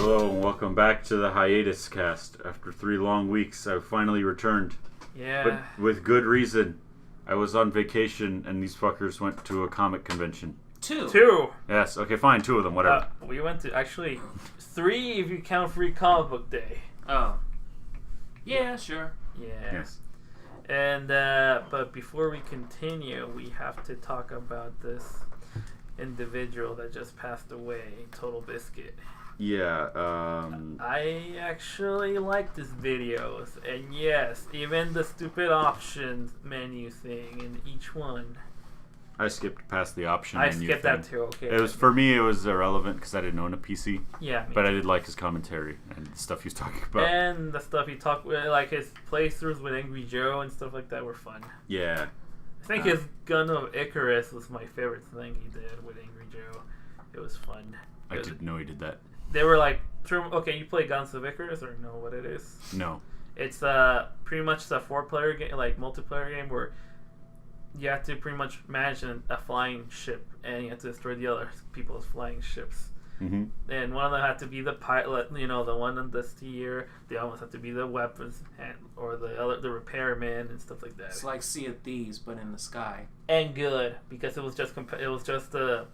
Hello and welcome back to the hiatus cast. After 3 long weeks, I've finally returned. Yeah. But with good reason. I was on vacation and these fuckers went to a comic convention. Two. Yes, okay, fine, 2 of them, whatever. We went to, actually, 3 if you count Free Comic Book Day. Oh. Yeah, sure. Yeah. Yes. And, but before we continue, we have to talk about this individual that just passed away, Total Biscuit. Yeah, I actually like his videos, and yes, even the stupid options menu thing in each one. I skipped past the option I menu skipped thing. that too, okay. It was, for me, it was irrelevant because I didn't own a PC. Yeah, but I did like his commentary and the stuff he was talking about. And the stuff he talked with, like his playthroughs with Angry Joe and stuff like that were fun. Yeah. I think his Gun of Icarus was my favorite thing he did with Angry Joe. It was fun. I didn't know he did that. They were like, okay, you play Guns of Icarus or know what it is? No. It's pretty much a 4-player game, like multiplayer game where you have to pretty much manage a flying ship and you have to destroy the other people's flying ships. Mm-hmm. And one of them had to be the pilot, you know, the one on this tier. The other ones have to be the weapons or the repairman and stuff like that. It's like Sea of Thieves, but in the sky. And good because it was just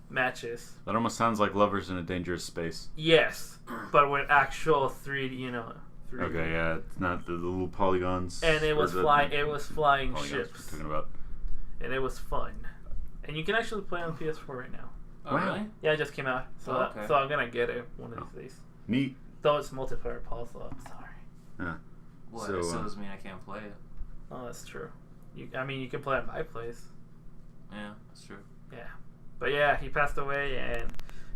matches. That almost sounds like Lovers in a Dangerous Space. Yes, but with actual 3D, you know. 3D. Okay, yeah, it's not the little polygons. And it was flying. It was flying ships. We're talking about. And it was fun. And you can actually play on PS4 right now. Oh, wow. really? Yeah, it just came out. So, so I'm gonna get it one of these days. Neat. Though it's multiplayer, Paul, so I'm sorry. Yeah. What? So, That still doesn't mean I can't play it. Oh, that's true. I mean, you can play at my place. Yeah, that's true. Yeah. But yeah, he passed away and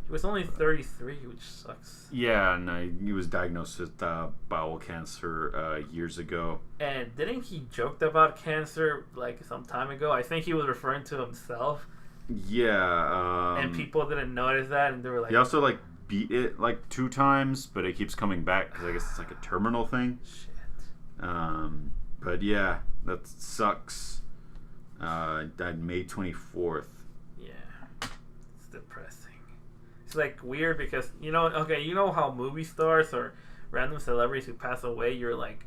he was only 33, which sucks. Yeah, and he was diagnosed with bowel cancer years ago. And didn't he joked about cancer like some time ago? I think he was referring to himself. Yeah. And people didn't notice that, and they were like... He also beat it 2 times, but it keeps coming back because I guess it's like a terminal thing. Shit. But yeah, that sucks. Died May 24th. Yeah. It's depressing. It's like weird because, you know how movie stars or random celebrities who pass away, you're like,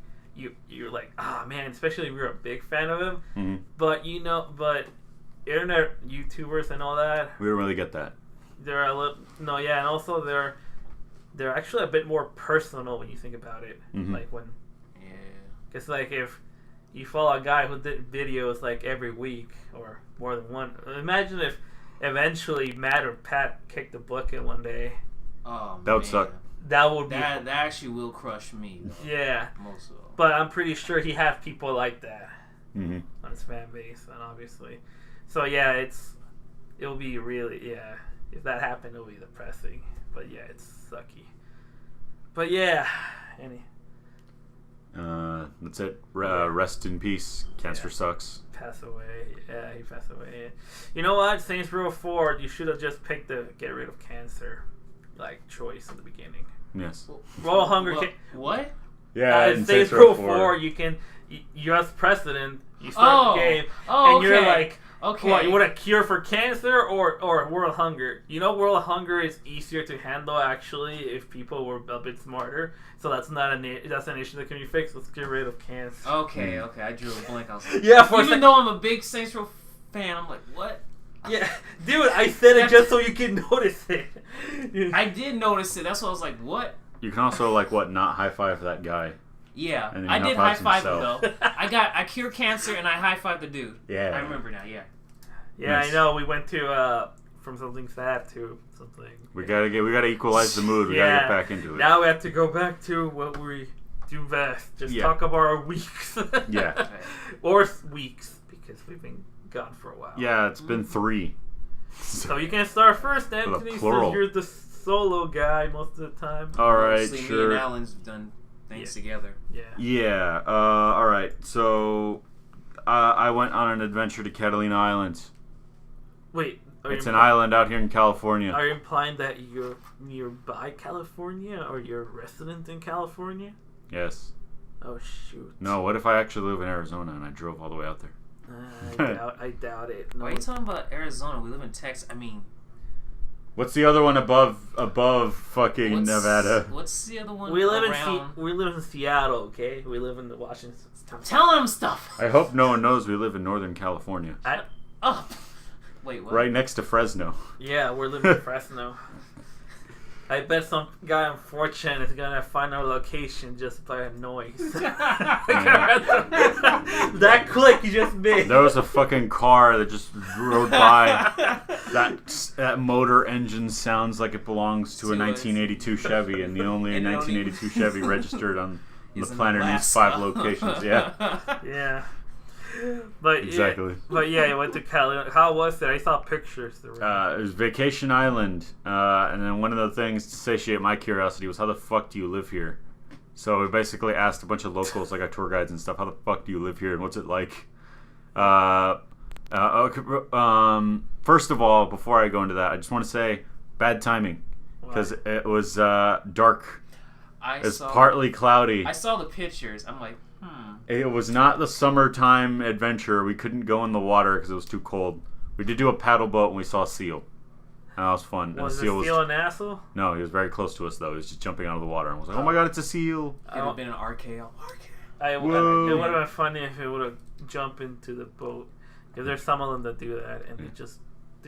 ah, man, especially if you're a big fan of him. Mm-hmm. But internet YouTubers and all that, We don't really get that. they're a little, and also they're actually a bit more personal when you think about it. Mm-hmm. Like when, Yeah. it's like if you follow a guy who did videos like every week or more than one. Imagine if eventually Matt or Pat kicked the bucket one day. Oh, That would suck. That would be That actually will crush me, though. yeah. Most of all. But I'm pretty sure he had people like that Mm-hmm. on his fan base, and obviously, so yeah, it'll be really If that happened, it'll be depressing. But yeah, it's sucky. But yeah, That's it. Rest in peace. Cancer sucks. Pass away. Yeah, he passed away. You know what? Saints Row 4, you should have just picked the get rid of cancer choice in the beginning. Yes. Royal Hunger. What? Yeah. Saints Row 4, you as president, you start the game, and you're like, okay, what, you want a cure for cancer or world hunger? You know, world hunger is easier to handle actually if people were a bit smarter. So that's an issue that can be fixed. Let's get rid of cancer. Okay, I drew a blank. I was like, Yeah, even though I'm a big Saints Row fan, I'm like, what? Yeah, dude, I said it just so you can notice it. I did notice it. That's why I was like, what? You can also not high five that guy. Yeah, And then I he did high high-fives five him himself. though. I cured cancer and I high fived the dude. Yeah. I remember now. Yeah. Yeah, Nice. I know. We went to from something sad to something. We gotta equalize the mood. We gotta get back into it. Now we have to go back to what we do best. Just talk about our weeks. Yeah. Okay. Or weeks, because we've been gone for a while. Yeah, it's been 3. So you can start first, Anthony, since plural. you're the solo guy most of the time. All right, Mostly sure. Me and Alan's done things together. Yeah. Yeah. All right. So, I went on an adventure to Catalina Island. Wait. It's an island out here in California. Are you implying that you're nearby California or you're a resident in California? Yes. Oh, shoot. No. What if I actually live in Arizona and I drove all the way out there? I doubt it. No. Why are you talking about Arizona? We live in Texas. I mean, What's the other one above fucking Nevada? What's the other one? We live around? in Seattle, okay? We live in the Washington. Stop telling them stuff. I hope no one knows we live in Northern California. Up. Wait, what? Right next to Fresno. Yeah, we're living in Fresno. I bet some guy on 4chan is gonna find our location just by a noise. That click you just made. There was a fucking car that just rode by. That motor engine sounds like it belongs to a 1982 Chevy, and the only 1982 Chevy registered on the planet needs 5 locations. Yeah. Yeah. But Exactly. Yeah, I went to Cali. How was it? I saw pictures. It was Vacation Island, and then one of the things to satiate my curiosity was, how the fuck do you live here? So we basically asked a bunch of locals, like our tour guides and stuff, how the fuck do you live here and what's it like? First of all, before I go into that, I just want to say bad timing, because it was dark. It's partly cloudy. I saw the pictures. I'm like, It was not the summertime adventure. We couldn't go in the water because it was too cold. We did do a paddle boat and we saw a seal. And that was fun. Was the seal an asshole? No, he was very close to us though. He was just jumping out of the water and was like, "Oh my god, it's a seal!" Could have been an RKO. It would have been funny if it would have jumped into the boat, because there's some of them that do that and they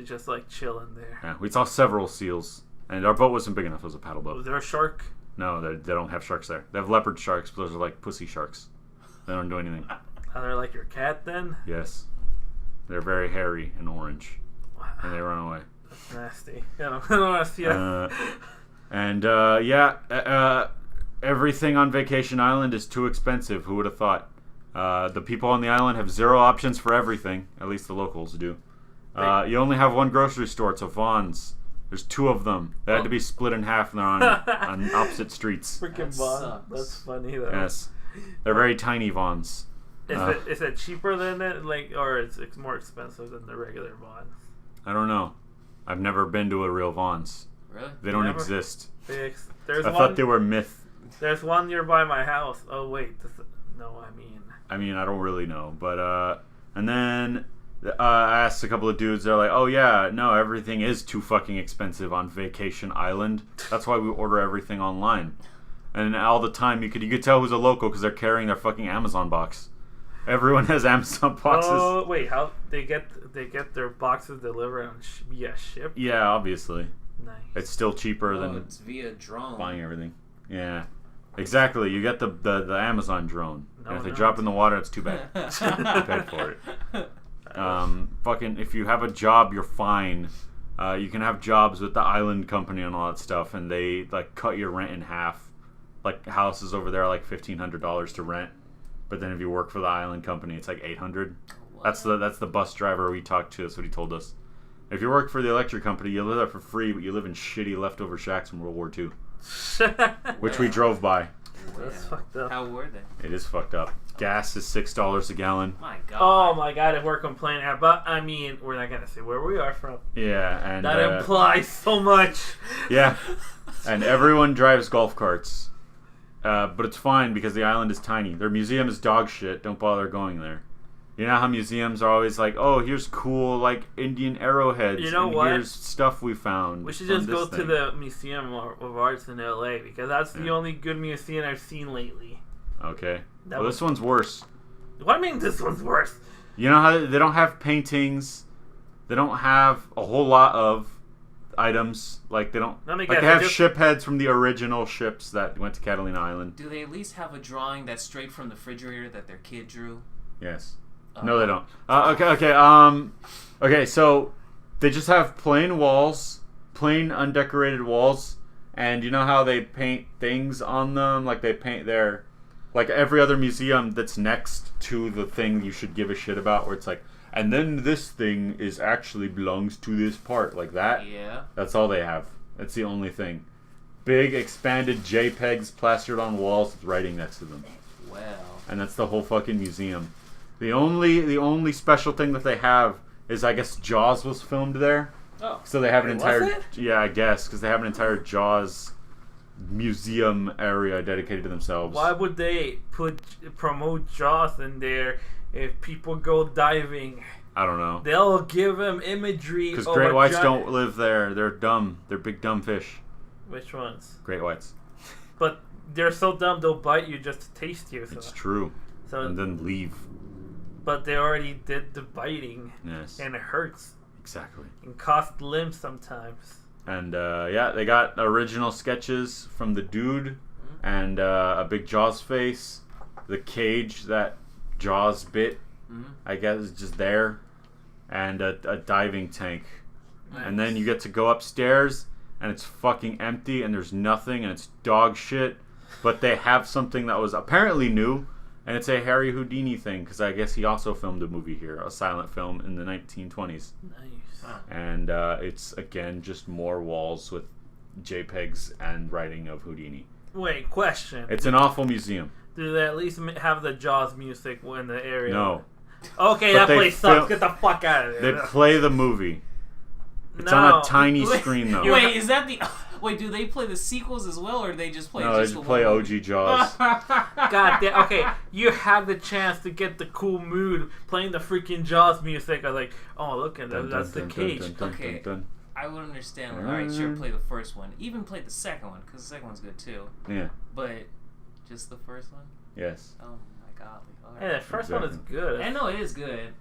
just like chill in there. Yeah, we saw several seals, and our boat wasn't big enough. It was a paddle boat. Was there a shark? No, they don't have sharks there. They have leopard sharks, but those are like pussy sharks. They don't do anything. Are they like your cat then? Yes, they're very hairy and orange, and they run away. That's nasty. I don't want to see that. Everything on Vacation Island is too expensive. Who would have thought? The people on the island have 0 options for everything. At least the locals do. You only have one grocery store. It's a Vons. There's 2 of them. They had to be split in half, and they're on opposite streets. Freaking Vons. That's funny though. Yes, they're very tiny Vons. Is it cheaper than it, or it's more expensive than the regular Vons? I don't know. I've never been to a real Vons. Really? They don't exist. I thought they were myth. There's one nearby my house. Oh wait, I mean, I don't really know, but and then I asked a couple of dudes. They're like, "Oh yeah, no, everything is too fucking expensive on Vacation Island. That's why we order everything online." And all the time, you could tell who's a local because they're carrying their fucking Amazon box. Everyone has Amazon boxes. Oh wait, how they get their boxes delivered via ship? Yeah, obviously. Nice. It's still cheaper than it's via drone. buying everything. Yeah, exactly. You get the Amazon drone, and if they drop in the water, it's too bad. You paid for it. Fucking, if you have a job, you're fine. You can have jobs with the island company and all that stuff, and they like cut your rent in half. Like houses over there are like $1,500 to rent, but then if you work for the island company, it's like $800. That's the bus driver we talked to. That's what he told us. If you work for the electric company, you live there for free, but you live in shitty leftover shacks from World War II, which we drove by. That's fucked up. How were they? It is fucked up. Gas is $6 a gallon. My God. Oh my God! If we're complaining, but I mean, we're not gonna say where we are from. Yeah, and that implies so much. Yeah, and everyone drives golf carts, but it's fine because the island is tiny. Their museum is dog shit. Don't bother going there. You know how museums are always like, "Oh, here's cool like Indian arrowheads. You know and what? Here's stuff we found." We should just go to the Museum of Arts in LA because that's the only good museum I've seen lately. Okay. Well, this one's worse. What do you mean this one's worse? You know how they don't have paintings. They don't have a whole lot of items. Like they don't. They have ship heads from the original ships that went to Catalina Island. Do they at least have a drawing that's straight from the refrigerator that their kid drew? Yes. No, they don't. Okay, so they just have plain walls, plain undecorated walls, and you know how they paint things on them? Like they paint their, like every other museum that's next to the thing you should give a shit about, where it's like, and then this thing is actually belongs to this part, like that. Yeah. That's all they have. That's the only thing. Big expanded JPEGs plastered on walls with writing next to them. Well. And that's the whole fucking museum. The only special thing that they have is, I guess, Jaws was filmed there. Oh. So they have an entire... Was it? Yeah, I guess, because they have an entire Jaws museum area dedicated to themselves. Why would they promote Jaws in there if people go diving I don't know. They'll give him imagery. Because great whites don't live there. They're dumb. They're big dumb fish. Which ones? Great whites. But they're so dumb they'll bite you just to taste you. So. It's true. So, and then leave. But they already did the biting. Yes. And it hurts. Exactly. And cost limbs sometimes. And they got original sketches from the dude and a big Jaws face. The cage that Jaws bit, I guess, is just there. And a diving tank. Nice. And then you get to go upstairs and it's fucking empty and there's nothing and it's dog shit. But they have something that was apparently new. And it's a Harry Houdini thing, because I guess he also filmed a movie here, a silent film in the 1920s. Nice. And it's, again, just more walls with JPEGs and writing of Houdini. Wait, question. It's an awful museum. Do they at least have the Jaws music in the area? No. Okay, that place sucks. Get the fuck out of there. They play the movie. It's on a tiny screen, though. Wait, is that the... Wait, do they play the sequels as well, or do they just play No, they just play OG Jaws. God damn. Okay, you have the chance to get the cool mood playing the freaking Jaws music. I was like, oh, look at that. That's the cage. Okay, I would understand. Like, alright, sure, play the first one. Even play the second one, because the second one's good, too. Yeah. But just the first one? Yes. Oh, my God. Right. Yeah, the first one is good. I know it is good.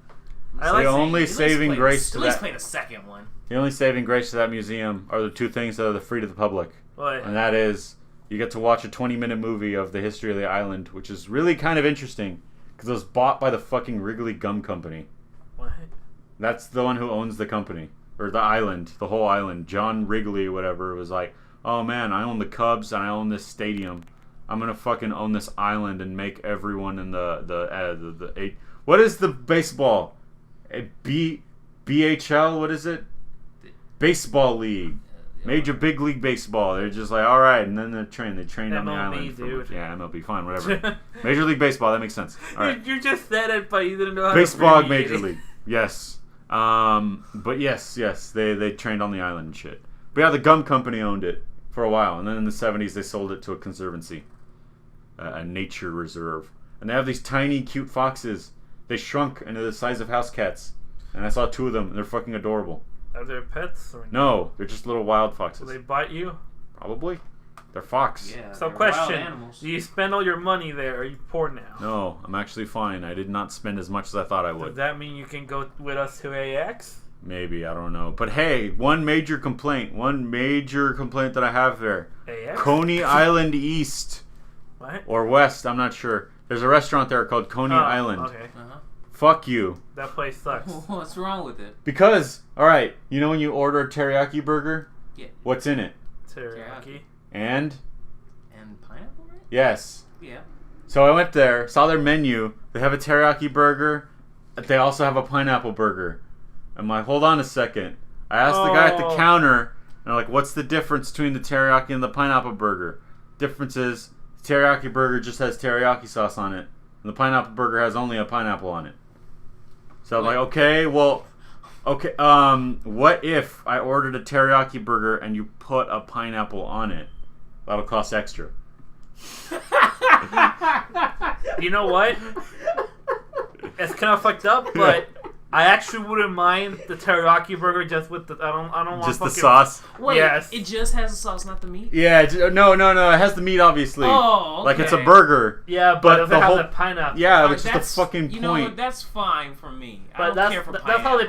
The only saving grace to that... At least play the second one. The only saving grace to that museum are the two things that are free to the public. What? And that is, you get to watch a 20-minute movie of the history of the island, which is really kind of interesting, because it was bought by the fucking Wrigley Gum Company. What? That's the one who owns the company. Or the island, the whole island. John Wrigley, whatever, was like, oh man, I own the Cubs and I own this stadium. I'm gonna fucking own this island and make everyone in the what is the baseball? BHL, what is it? Baseball League. Major Big League Baseball. They're just like, alright, and then they train MLB, on the island. Dude. Yeah, MLB, fine, whatever. Major League Baseball, that makes sense. All right. You just said it, but you didn't know how Baseball to Major League. Yes. But yes, they trained on the island and shit. But yeah, the gum company owned it for a while, and then in the 70s they sold it to a conservancy, a nature reserve. And they have these tiny, cute foxes. They shrunk into the size of house cats. And I saw two of them, and they're fucking adorable. Are they pets or no? They're just little wild foxes. Will they bite you? Probably. They're fox. Yeah, so question, do you spend all your money there, or are you poor now? No, I'm actually fine. I did not spend as much as I thought I would. Does that mean you can go with us to AX? Maybe, I don't know. But hey, one major complaint that I have there. AX? Coney Island East. What? Or West, I'm not sure. There's a restaurant there called Coney Island. Okay. Fuck you. That place sucks. What's wrong with it? Because, alright, you know when you order a teriyaki burger? Yeah. What's in it? Teriyaki. And pineapple, right? Yes. Yeah. So I went there, saw their menu. They have a teriyaki burger. They also have a pineapple burger. I'm like, hold on a second. I asked the guy at the counter, and I'm like, what's the difference between the teriyaki and the pineapple burger? Difference is, the teriyaki burger just has teriyaki sauce on it, and the pineapple burger has only a pineapple on it. So I'm like, okay, what if I ordered a teriyaki burger and you put a pineapple on it? That'll cost extra. You know what? It's kind of fucked up, but I actually wouldn't mind the teriyaki burger just with the. I don't want just fucking, the sauce. Wait, yes. It just has the sauce, not the meat. Yeah, no. It has the meat, obviously. Oh, okay. Like it's a burger. Yeah, but it doesn't have the pineapple. Yeah, which is the fucking point. You know what? That's fine for me. But I don't care for pineapple.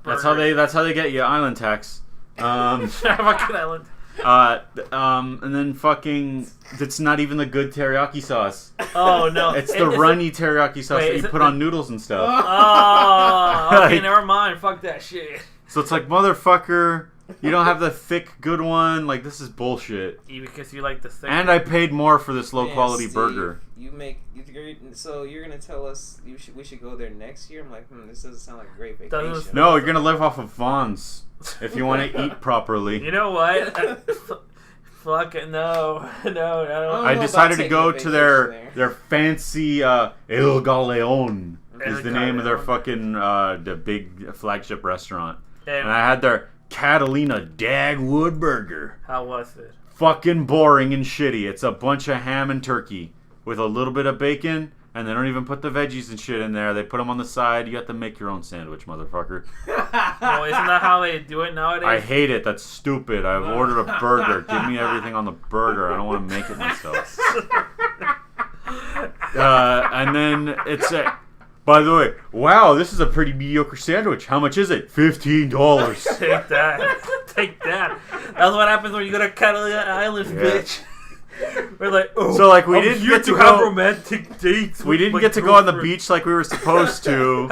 That's how they get you island tax. Fucking island. And then fucking, it's not even the good teriyaki sauce. Oh no, it's the runny teriyaki sauce that you put on noodles and stuff. Oh, okay, never mind. Fuck that shit. So it's like, motherfucker, you don't have the thick, good one. Like, this is bullshit. Because you like the thick. And I paid more for this low quality Steve, burger. So you're gonna tell us we should go there next year? I'm like, this doesn't sound like a great vacation. No, you're gonna live off of Vaughn's if you want to eat properly. You know what? Fuck it, no, I don't. I decided to go to their fancy El Galeon is the name of their fucking the big flagship restaurant, and I had their Catalina Dagwood burger. How was it? Fucking boring and shitty. It's a bunch of ham and turkey with a little bit of bacon and they don't even put the veggies and shit in there. They put them on the side. You have to make your own sandwich, motherfucker. Well, isn't that how they do it nowadays? I hate it. That's stupid. I've ordered a burger. Give me everything on the burger. I don't want to make it myself. And then it's a... By the way, wow, this is a pretty mediocre sandwich. How much is it? $15. Take that. Take that. That's what happens when you go to Catalina Islands, bitch. We're like, oh, so like we didn't get to have go romantic dates. We didn't get to go on the beach like we were supposed to.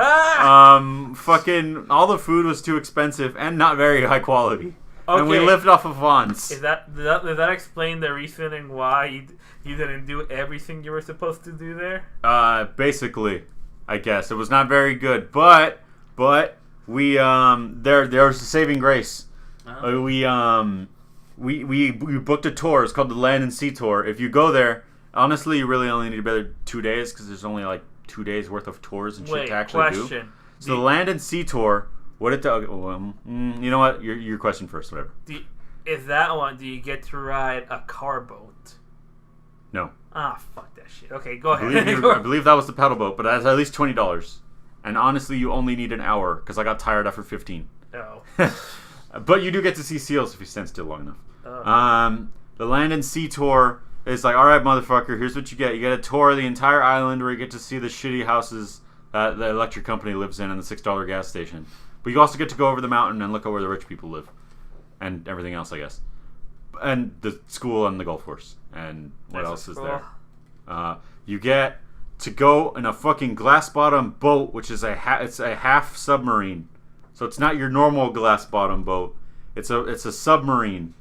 Fucking all the food was too expensive and not very high quality. Okay. And we lived off of Vons. Does that explain the reasoning why you didn't do everything you were supposed to do there? Basically, I guess it was not very good, but we there's a saving grace. We booked a tour. It's called the Land and Sea Tour. If you go there, honestly, you really only need about 2 days because there's only like 2 days worth of tours and shit to actually do. So the Land and Sea Tour, what it does? You know what? Your question first. Whatever. Is that one? Do you get to ride a car boat? No. Ah, fuck that shit. Okay, go ahead. I believe that was the paddle boat, but that's at least $20. And honestly, you only need an hour because I got tired after 15. Oh. But you do get to see seals if you stand still long enough. Oh. The Land and Sea Tour is like, all right, motherfucker, here's what you get. You get a tour of the entire island where you get to see the shitty houses that the electric company lives in and the $6 gas station. But you also get to go over the mountain and look at where the rich people live. And everything else, I guess. And the school and the golf course. And what else is there? You get to go in a fucking glass-bottom boat, which is it's a half submarine. So it's not your normal glass-bottom boat. It's a submarine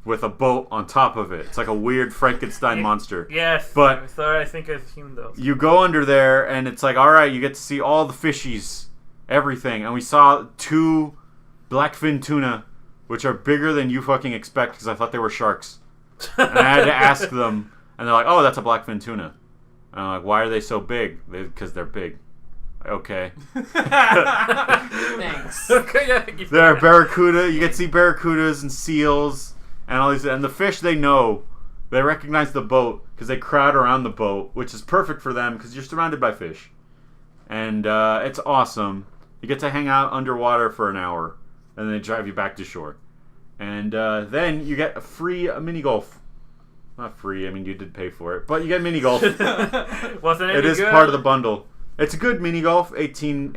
with a boat on top of it. It's like a weird Frankenstein monster. Yes. But sorry, I think I've seen those. You go under there, and it's like, all right, you get to see all the fishies, everything. And we saw 2 blackfin tuna, which are bigger than you fucking expect because I thought they were sharks. And I had to ask them, and they're like, oh, that's a blackfin tuna. And I'm like, why are they so big? Because they're big. Okay. Thanks. Okay, yeah, there are barracuda. You get to see barracudas and seals and all these. And the fish, they know. They recognize the boat because they crowd around the boat, which is perfect for them because you're surrounded by fish. And it's awesome. You get to hang out underwater for an hour, and then they drive you back to shore. And then you get a free mini golf. Not free. I mean, you did pay for it, but you get mini golf. Wasn't it? It is good? part of the bundle. It's a good mini golf, 18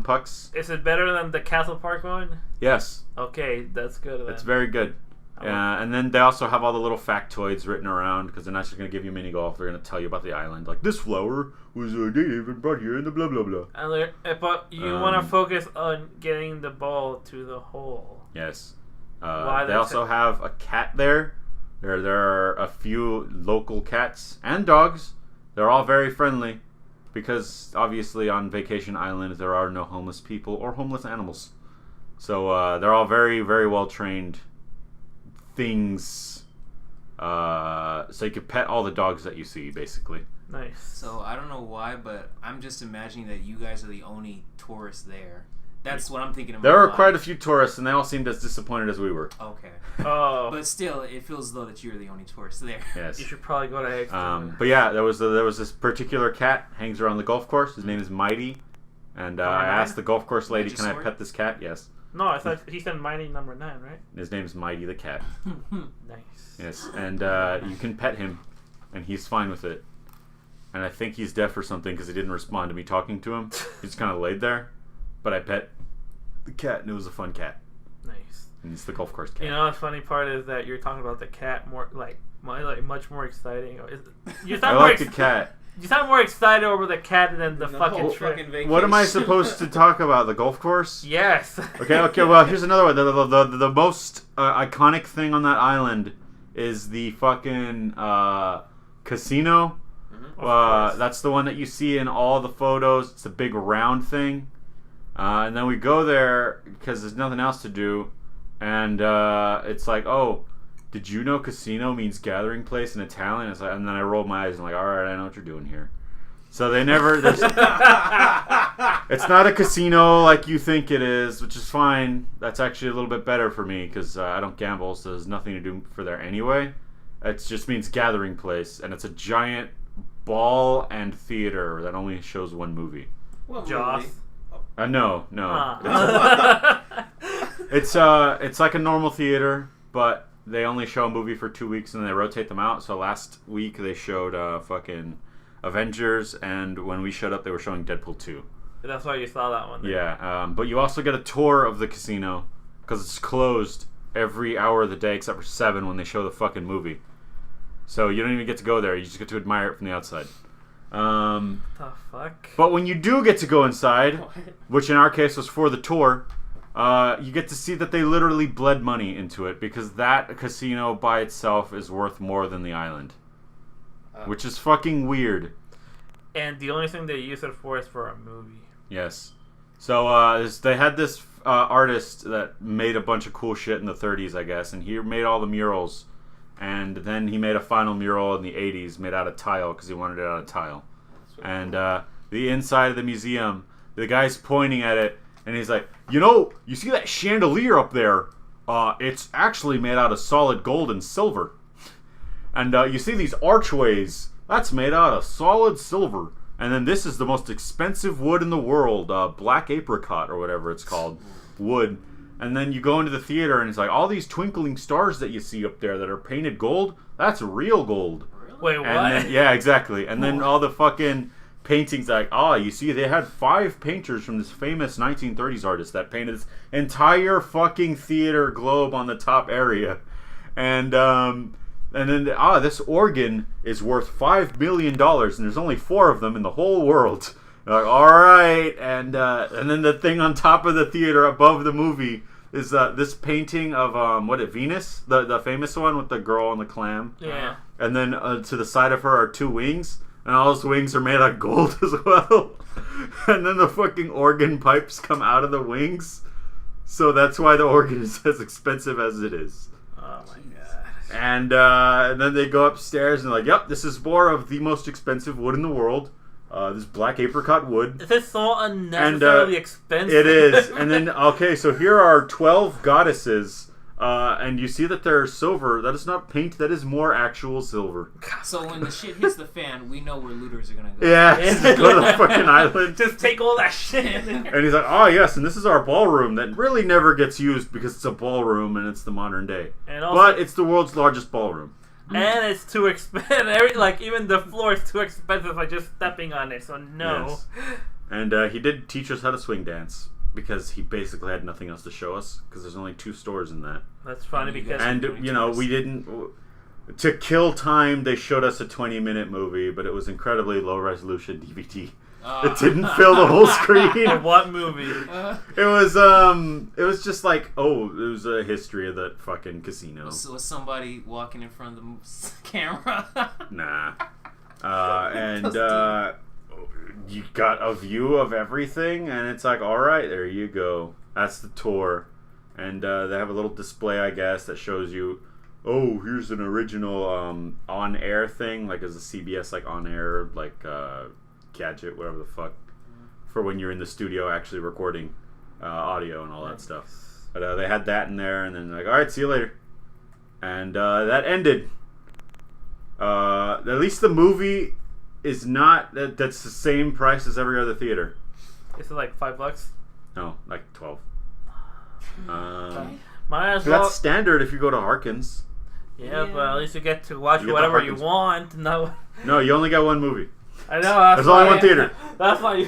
pucks. Is it better than the Castle Park one? Yes. Okay, that's good then. It's very good. And then they also have all the little factoids written around because they're not just going to give you mini golf. They're going to tell you about the island. Like, this flower was native and brought here in the blah, blah, blah. But you want to focus on getting the ball to the hole. Yes. They also have a cat there. There are a few local cats and dogs. They're all very friendly. Because, obviously, on Vacation Island, there are no homeless people or homeless animals. So, they're all very, very well-trained things. So you can pet all the dogs that you see, basically. Nice. So, I don't know why, but I'm just imagining that you guys are the only tourists there. That's what I'm thinking about. There are quite a few tourists, and they all seemed as disappointed as we were. Okay. Oh. But still, it feels as though that you're the only tourist there. Yes. You should probably go to X. But yeah, there was this particular cat hangs around the golf course. His name is Mighty, and I asked the golf course lady, "Can I pet this cat?" Yes. No, I thought he said Mighty number 9, right? His name is Mighty the cat. Nice. Yes, and you can pet him, and he's fine with it. And I think he's deaf or something because he didn't respond to me talking to him. He just kind of laid there. But I pet the cat, and it was a fun cat. Nice. And it's the golf course cat. You know, the funny part is that you're talking about the cat more, much more exciting. I like the cat. You sound more excited over the cat than the fucking trip. What am I supposed to talk about? The golf course? Yes. Okay. Well, here's another one. The most iconic thing on that island is the fucking casino. That's the one that you see in all the photos. It's a big round thing. And then we go there because there's nothing else to do. And it's like, oh, did you know casino means gathering place in Italian? It's like, and then I rolled my eyes and I'm like, all right, I know what you're doing here. So they never... it's not a casino like you think it is, which is fine. That's actually a little bit better for me because I don't gamble, so there's nothing to do for there anyway. It just means gathering place. And it's a giant ball and theater that only shows one movie. What Jaws. movie? No. Ah. It's like a normal theater, but they only show a movie for 2 weeks and they rotate them out. So last week they showed fucking Avengers, and when we showed up, they were showing Deadpool 2. That's why you saw that one. Then. Yeah, but you also get a tour of the casino because it's closed every hour of the day except for 7 when they show the fucking movie. So you don't even get to go there. You just get to admire it from the outside. The fuck? But when you do get to go inside, which in our case was for the tour, you get to see that they literally bled money into it because that casino by itself is worth more than the island. Which is fucking weird. And the only thing they use it for is for a movie. Yes. So they had this artist that made a bunch of cool shit in the 30s, I guess, and he made all the murals. And then he made a final mural in the 80s made out of tile because he wanted it out of tile. And the inside of the museum, the guy's pointing at it, and he's like, you see that chandelier up there? It's actually made out of solid gold and silver. And you see these archways? That's made out of solid silver. And then this is the most expensive wood in the world, black apricot or whatever it's called, wood. And then you go into the theater and it's like, all these twinkling stars that you see up there that are painted gold, that's real gold. Wait, what? And then, yeah, exactly. And then all the fucking paintings like, you see, they had 5 painters from this famous 1930s artist that painted this entire fucking theater globe on the top area. And then, this organ is worth $5 million, and there's only 4 of them in the whole world. You're like, all right. And then the thing on top of the theater above the movie is this painting of, Venus? The famous one with the girl and the clam. Yeah. And then to the side of her are 2 wings, and all those wings are made out of gold as well. And then the fucking organ pipes come out of the wings. So that's why the organ is as expensive as it is. Oh my god. And then they go upstairs and they're like, yep, this is more of the most expensive wood in the world. This black apricot wood. This is so unnecessarily expensive. It is. And then, okay, so here are 12 goddesses. And you see that they're silver. That is not paint. That is more actual silver. So when the shit hits the fan, we know where looters are gonna go. Yeah, go to the fucking island. Just take all that shit in there. And he's like, oh yes, and this is our ballroom that really never gets used because it's a ballroom and it's the modern day. And also, but it's the world's largest ballroom. And it's too expensive. Even the floor is too expensive by just stepping on it. So no. Yes. And he did teach us how to swing dance because he basically had nothing else to show us because there's only 2 stores in that. That's funny because... And, we didn't... To kill time, they showed us a 20-minute movie, but it was incredibly low-resolution DVD. It didn't fill the whole screen. What movie? It was just like, it was a history of that fucking casino. Was somebody walking in front of the camera? Nah. You got a view of everything, and it's like, all right, there you go. That's the tour. And they have a little display, I guess, that shows you, here's an original on-air thing, like as a CBS, like on-air, like gadget, whatever the fuck, for when you're in the studio actually recording audio and all that stuff. But they had that in there, and then like, all right, see you later. And that ended. At least the movie is not, that's the same price as every other theater. Is it like $5? No, like 12. Might as well. That's standard if you go to Harkins. Yeah, but at least you get to watch whatever you want. No, you only got one movie. I know. There's only one theater. That's why you.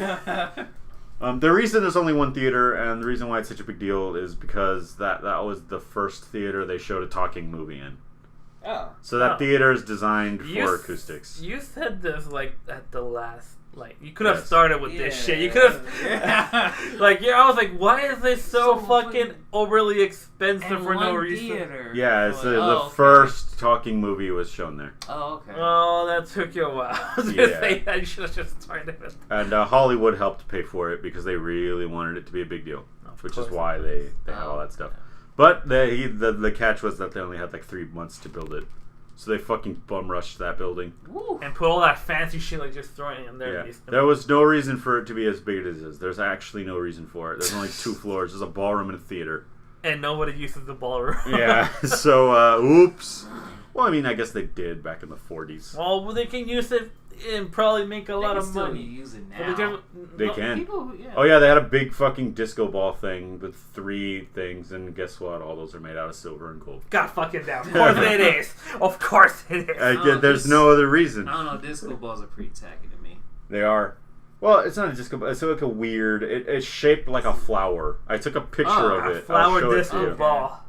The reason there's only one theater, and the reason why it's such a big deal, is because that was the first theater they showed a talking movie in. Oh. So that theater is designed for acoustics. You said this like at the last. Like, you could have started with this shit. You could have... I was like, why is this so fucking overly expensive for no reason? Theater. Yeah, it's the first talking movie was shown there. Oh, okay. Oh, that took you a while to say that. You should have just started with... And Hollywood helped pay for it because they really wanted it to be a big deal. Which is why they had all that stuff. But the catch was that they only had like 3 months to build it. So they fucking bum rushed that building. Woo. And put all that fancy shit, like just throwing it in there. Yeah. There was no reason for it to be as big as it is. There's actually no reason for it. There's only 2 floors. There's a ballroom and a theater. And nobody uses the ballroom. Yeah. So, oops. Well, I mean, I guess they did back in the 40s. Well, they can use it and probably make a lot of still money. use it But now. They can. People, yeah. Oh yeah, they had a big fucking disco ball thing with 3 things, and guess what? All those are made out of silver and gold. God fucking damn. Of course it is. Of course it is. There's no other reason. I don't know. Disco balls are pretty tacky to me. They are. Well, it's not a disco ball. It's like a weird. It's shaped like a flower. I took a picture of it. Flower I'll show disco it to you. ball.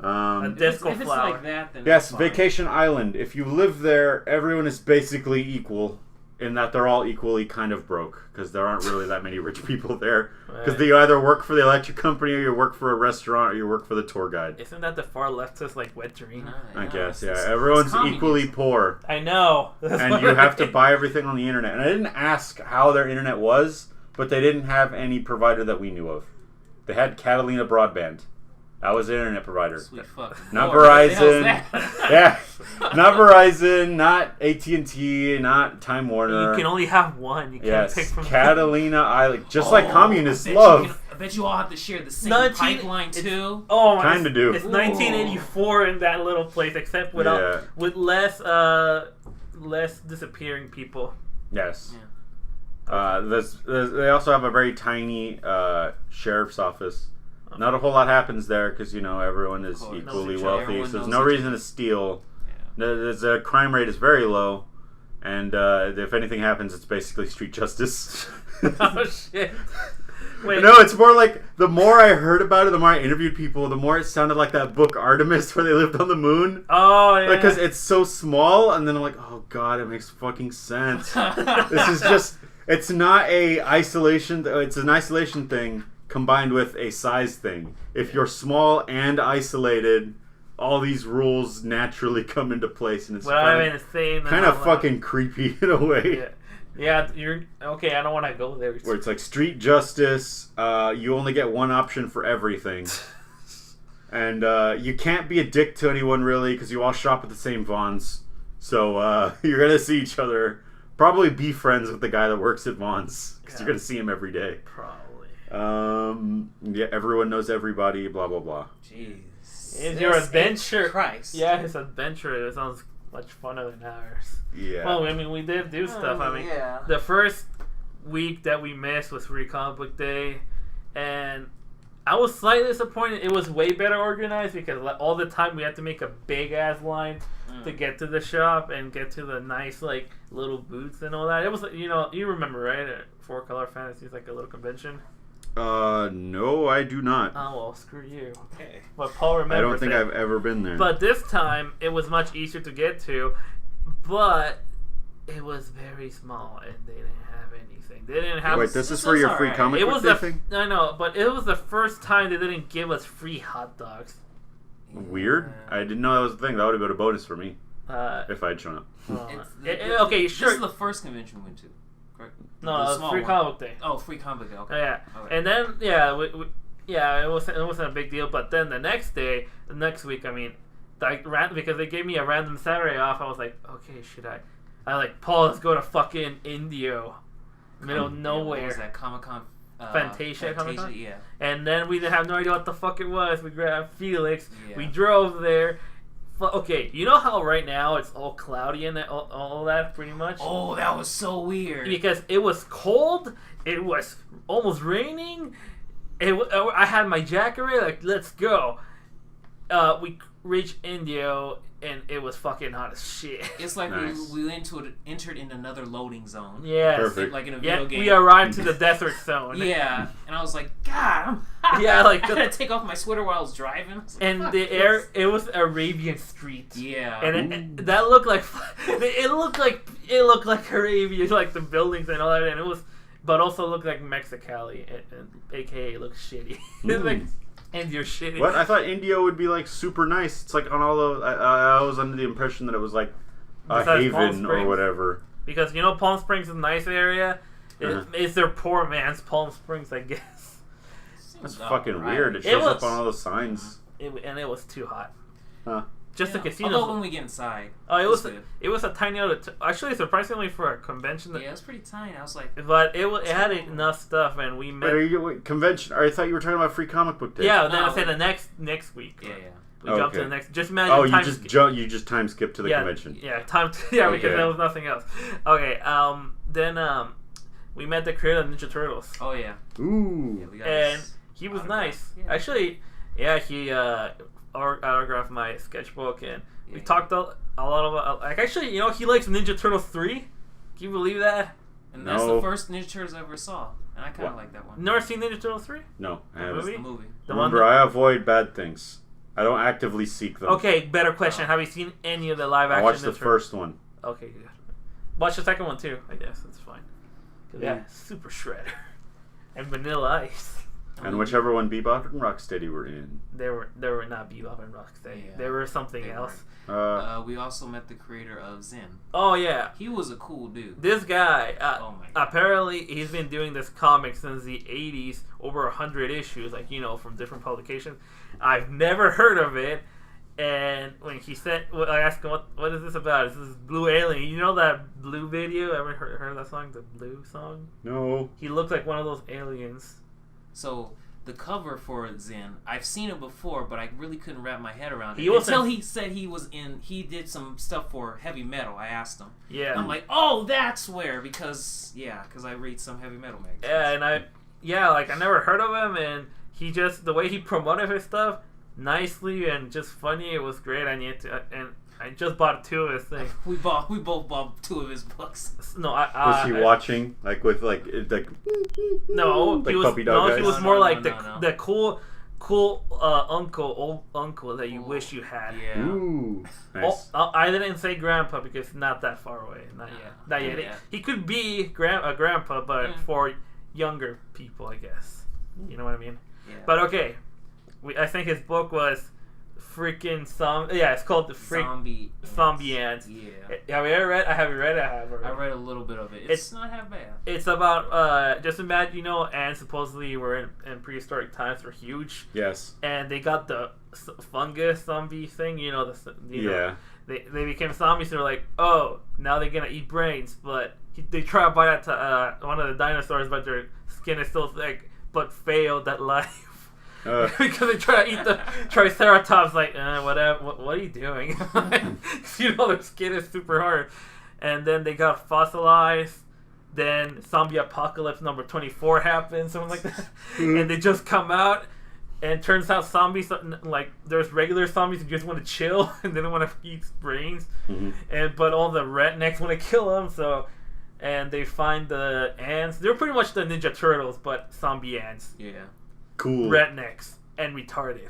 A disco if it's flower. like that, then Yes, it's fine. Vacation Island. If you live there, everyone is basically equal in that they're all equally kind of broke because there aren't really that many rich people there. Because you either work for the electric company or you work for a restaurant or you work for the tour guide. Isn't that the far leftist like wet dream? I guess, yeah. Everyone's equally poor. I know. And you have to buy everything on the internet. And I didn't ask how their internet was, but they didn't have any provider that we knew of. They had Catalina Broadband. That was their internet provider. Sweet fucking Not Lord, Verizon. what the hell's that? Yeah. Not Verizon, not AT&T, not Time Warner. You can only have one. You can't pick from Catalina Island. Just like communists I love. bet you all have to share the same 19 pipeline too. Oh my! Kinda do. It's 1984 in that little place, except with less disappearing people. Yes. Yeah. They also have a very tiny sheriff's office. Not a whole lot happens there because, everyone is equally wealthy, so there's no reason to steal. Yeah. The crime rate is very low, and if anything happens, it's basically street justice. Oh shit! Wait. No, it's more like the more I heard about it, the more I interviewed people, the more it sounded like that book Artemis where they lived on the moon. Oh yeah. Because it's so small, and then I'm like, oh god, it makes fucking sense. This is just, it's not a isolation. It's an isolation thing combined with a size thing. If you're small and isolated, all these rules naturally come into place, and it's kind of fucking creepy in a way. Yeah, you're okay. I don't want to go there. Where it's like street justice. You only get one option for everything, and you can't be a dick to anyone really because you all shop at the same Vons. So you're gonna see each other. Probably be friends with the guy that works at Vons because you're gonna see him every day. Probably. Yeah, everyone knows everybody. Blah blah blah. Jeez. Is your adventure? Christ. Yeah, his adventure. It sounds much funner than ours. Yeah. Well, I mean, we did do stuff. I mean, the first week that we missed was Free Comic Book Day, and I was slightly disappointed. It was way better organized because all the time we had to make a big ass line to get to the shop and get to the nice little booths and all that. It was you remember right? Four Color Fantasy is like a little convention. No, I do not. Oh well, screw you. Okay. But Paul remembers. I don't think I've ever been there. But this time it was much easier to get to, but it was very small and they didn't have anything. They didn't have. Wait, this is for your free comic book day thing? I know, but it was the first time they didn't give us free hot dogs. Weird. I didn't know that was a thing. That would have been a bonus for me if I'd shown up. Okay, sure. This is the first convention we went to. Correct? No, it was Free Comic Book Day. Oh, Free Comic Book Day. Okay. Oh, yeah, okay. And then it wasn't a big deal. But then the next week, I mean, because they gave me a random Saturday off, I was like, okay, should I Paul, let's go to fucking Indio, middle of nowhere. What was that, Comic-Con? Fantasia Comic-Con? Yeah. And then we didn't have no idea what the fuck it was. We grabbed Felix. Yeah. We drove there. Okay, you know how right now it's all cloudy and all that pretty much? Oh, that was so weird. Because it was cold. It was almost raining. I had my jacket ready, let's go. We reached Indio, and it was fucking hot as shit. It's like we entered in another loading zone. Yes. Perfect. Like in a video game. We arrived to the desert zone. Yeah, and I was like, God, yeah, I had to take off my sweater while I was driving. And the air, it was Arabian Street. Yeah. And that looked like, it looked like Arabian, like the buildings and all that, and it was, but also looked like Mexicali, and AKA it looked shitty. And you're shitty. What? I thought Indio would be super nice. It's like on all the. I was under the impression that it was like a haven or whatever. Because Palm Springs is a nice area. It's their poor man's Palm Springs, I guess. That's fucking weird. It shows up on all the signs. And it was too hot. Huh. Just the casinos. Although when we get inside, it was a tiny little. Actually, surprisingly for a convention. Yeah, it was pretty tiny. I was like, but it had enough stuff, and we met. Wait, convention? I thought you were talking about Free Comic Book Day. Yeah, then I said the next week. Yeah. We jump to Okay. the next. Just imagine. Oh, time you just time skip to the convention. Yeah, because Okay. there was nothing else. Okay, then we met the creator of Ninja Turtles, Oh yeah. Ooh. Yeah, we got and his he was autograph. nice. Yeah. Actually, yeah, he autographed my sketchbook, and we Yeah. talked a lot about like actually, he likes Ninja Turtles 3. Can you believe that? And that's No. the first Ninja Turtles I ever saw, and I kind What? of like that one. Never seen Ninja Turtles 3? No, I The haven't. movie? The movie. The one Remember, I avoid bad things. I don't actively seek them. Okay, better question. Have you seen any of the live action? I watched the Ninja first one. Okay, good. Watch the second one too. I guess that's fine. 'Cause, yeah, Super Shredder and Vanilla Ice. And whichever one Bebop and Rocksteady were in. They were not Bebop and Rocksteady. Yeah, They were something they else. We also met the creator of Zen. Oh yeah, He was a cool dude. this guy. Oh my god. Apparently, he's been doing this comic since the '80s, over 100 issues, like from different publications. I've never heard of it. And when he said, I asked him, "What is this about?" Is this Blue Alien? You know that Blue video? Ever heard of that song, the Blue song? No. He looked like one of those aliens. So the cover for Zen, I've seen it before, but I really couldn't wrap my head around it He was until in- he said he did some stuff for heavy metal. I asked him. Yeah. I'm like, oh, that's where, because I read some heavy metal magazines. Yeah, and I never heard of him, and he just, the way he promoted his stuff, nicely and just funny, it was great. And I just bought 2 of his things. We both bought 2 of his books. No, Was he watching like No, like he was puppy dog he eyes? was more No, like no. the cool old uncle that you wish you had. Yeah. Ooh, nice. I didn't say grandpa because not that far away. Not yet. Not yet. Yeah. He could be a grandpa, but Yeah. for younger people, I guess. You know what I mean? Yeah. But okay, I think his book was freaking it's called the Zombie Ants. Yeah. Have you ever read? I haven't read it. I read a little bit of it. It's not half bad. It's about just imagine ants supposedly were in prehistoric times, were huge, Yes. and they got the fungus zombie thing. Yeah. They became zombies. And they're like, oh, now they're gonna eat brains, but they try to bite at one of the dinosaurs, but their skin is still thick, but failed at life. Because they try to eat the Triceratops, like, whatever. What are you doing? Their skin is super hard. And then they got fossilized. Then zombie apocalypse number 24 happens, something like that. And they just come out. And turns out zombies, like, there's regular zombies who just want to chill and they don't want to eat brains. Mm-hmm. But all the rednecks want to kill them, so. And they find the ants. They're pretty much the Ninja Turtles, but zombie ants. Yeah. Cool. Rednecks and retarded.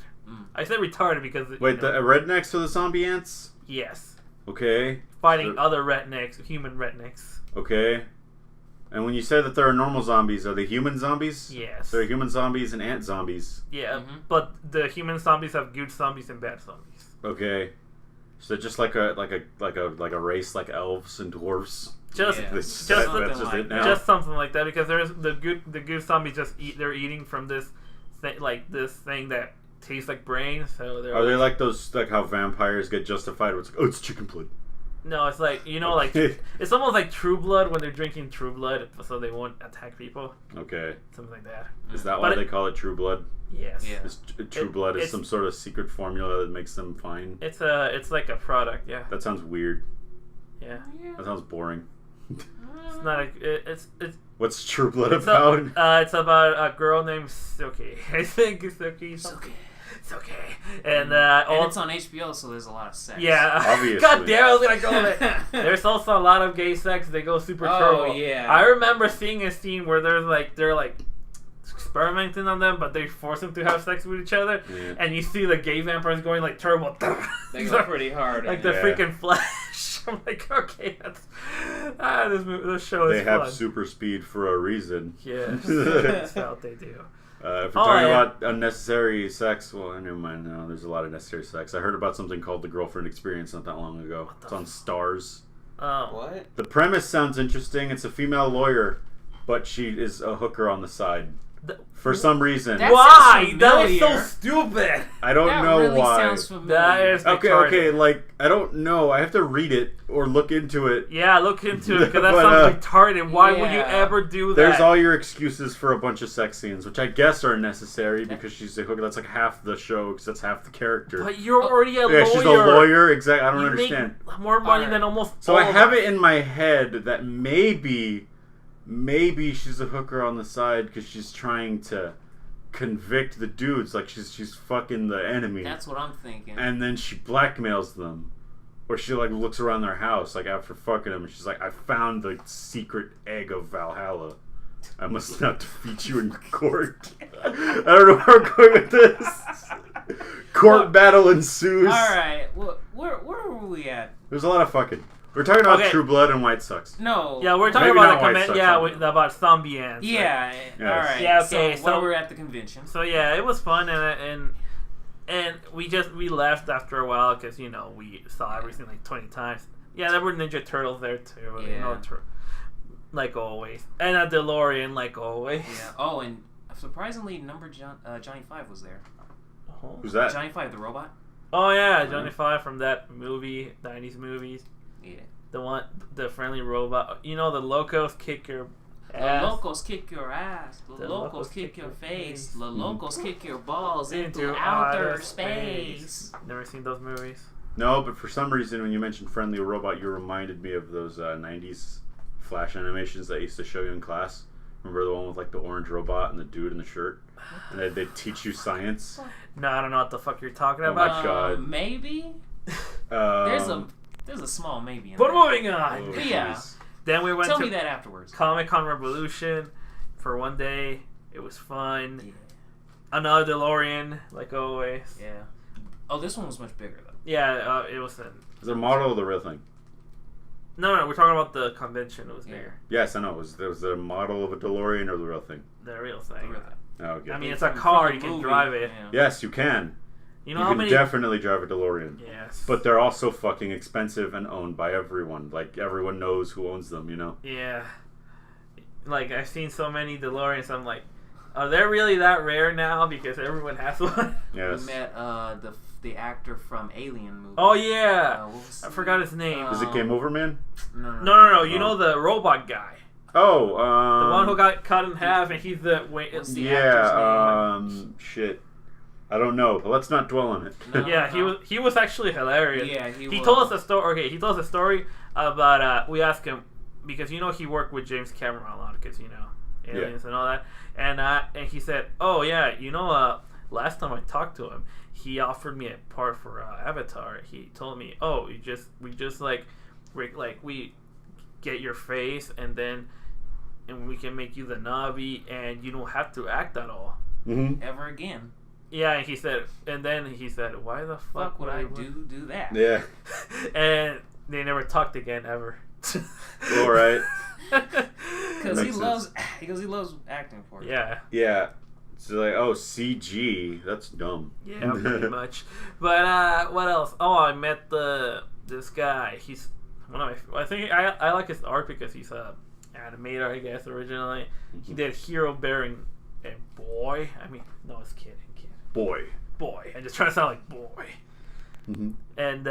I said retarded because Wait, the rednecks are the zombie ants? yes, Okay. fighting other rednecks, human rednecks. Okay. And when you say that there are normal zombies, are they human zombies? Yes. There are human zombies and ant zombies. Yeah, but the human zombies have good zombies and bad zombies. Okay. So just like a race like elves and dwarves. Just Yeah. That's something just like it now. just something like that, because there's the good zombies they're eating from this thing that tastes like brains. So they're Are they like those, like how vampires get justified? Where it's like, oh, it's chicken blood. No, it's like like it's almost like True Blood when they're drinking True Blood, so they won't attack people. Okay. Something like that. Is that why But they call it True Blood? Yes. Yeah. True Blood is it's- some sort of secret formula that makes them fine. It's like a product. Yeah. That sounds weird. Yeah. That sounds boring. It's not it's What's True Blood it's about? it's about a girl named Silky. I think it's Silky. Silky. Silky. And And it's on HBO, so there's a lot of sex. yeah. Obviously. God damn, I was gonna go there. There's also a lot of gay sex. They go super Oh, curl. yeah. I remember seeing a scene where they're experimenting on them, but they force them to have sex with each other, Yeah. and you see the gay vampires going like turbo. They go pretty hard. like on the it. freaking Flash. I'm like, okay, this show is They have fun. super speed for a reason. Yes, that's what they do. If we're Oh, talking yeah. about unnecessary sex, well, never mind. No, there's a lot of necessary sex. I heard about something called the Girlfriend Experience not that long ago. It's on Stars. Oh, What? The premise sounds interesting. It's a female lawyer, but she is a hooker on the side. For some reason. That Why? sounds That is so familiar. stupid. I don't That know really why. sounds familiar. That is Okay, retarded. like, I don't know. I have to read it or look into it. Yeah, look into it because that But, sounds retarded. Why would you yeah. ever do that? There's all your excuses for a bunch of sex scenes, which I guess are necessary because she's a hooker. That's like half the show because that's half the character. But you're already a Yeah, lawyer. she's a lawyer. Exactly. I don't You understand. make more money Alright. than almost. So I all of have us. it in my head that maybe she's a hooker on the side because she's trying to convict the dudes, like she's fucking the enemy, That's what I'm thinking. and then she blackmails them, or she like looks around their house like after fucking them, and she's like, I found the secret egg of Valhalla. I must not defeat you in court. I don't know where I'm going with this. Court battle ensues. All right, well, where were we at? There's a lot of fucking. We're talking about Okay. True Blood and White Sucks. No. Yeah, we're talking Maybe about not the White comment. Sox, Yeah, something. about zombie ants. Yeah. Yes. All right. Yeah, okay, So, so- we're at the convention. So yeah, it was fun and we left after a while because we saw everything like 20 times. Yeah, there were Ninja Turtles there too. Yeah. Like always, and a DeLorean like always. Yeah. Oh, and surprisingly, Johnny Five was there. Who's that? Johnny Five, the robot. Oh yeah, Johnny Five from that movie, 90s movies. Yeah. The friendly robot. The locos kick your The ass. locals kick your ass. The locals kick your face. The locals kick your balls into outer space. Never seen those movies. No, but for some reason, when you mentioned Friendly Robot, you reminded me of those 90s Flash animations that I used to show you in class. Remember the one with like the orange robot and the dude in the shirt? And they'd teach you science? No, I don't know what the fuck you're talking Oh my about. God. Maybe. Um, There's a small maybe. In But there. moving on. oh, But yeah. jeez. Then we went Tell to me that afterwards. Comic-Con Revolution for one day. It was fun. Yeah. Another DeLorean, like always. Yeah. Oh, this one was much bigger though. Yeah, it was Is it a model of the real thing? No, we're talking about the convention. It was Yeah. there. Yes, I know. Was it a model of a DeLorean or the real thing? The real The thing. real thing. Oh, okay. I mean, it's From- a from car. the You can movie, drive it. yeah. Yes, you can. You know You how can many? definitely drive a DeLorean. Yes. But they're also fucking expensive and owned by everyone. Like, everyone knows who owns them, you know? Yeah. Like, I've seen so many DeLoreans, I'm like, are they really that rare now? Because everyone has one. Yes. We met the actor from Alien movie. Oh, yeah. What was I forgot his name. Is it Game Over Man? No. You know the robot guy. Oh, The one who got cut in half, and he's the... What's the yeah, actor's shit. I don't know, but let's not dwell on it. No. Yeah, he was actually hilarious. Yeah, he He was. told us a story. Okay, he told us a story about. We asked him because he worked with James Cameron a lot because aliens and all that, and he said, "Oh yeah, last time I talked to him, he offered me a part for Avatar. He told me, oh, we just we get your face and we can make you the Navi and you don't have to act at all." Mm-hmm. Ever again. Yeah, and then he said, "Why the fuck Would I do that? Yeah. And they never talked again ever. All right. Because he Makes loves acting for it. Yeah, Yeah. It's like, oh, CG. That's dumb. yeah, pretty much. But what else? Oh, I met this guy. He's one of my. I think I like his art because he's a animator, I guess originally. He did Hero Bearing and Boy. I mean, no, it's kid. Boy. I'm just trying to sound like boy. Mm-hmm. And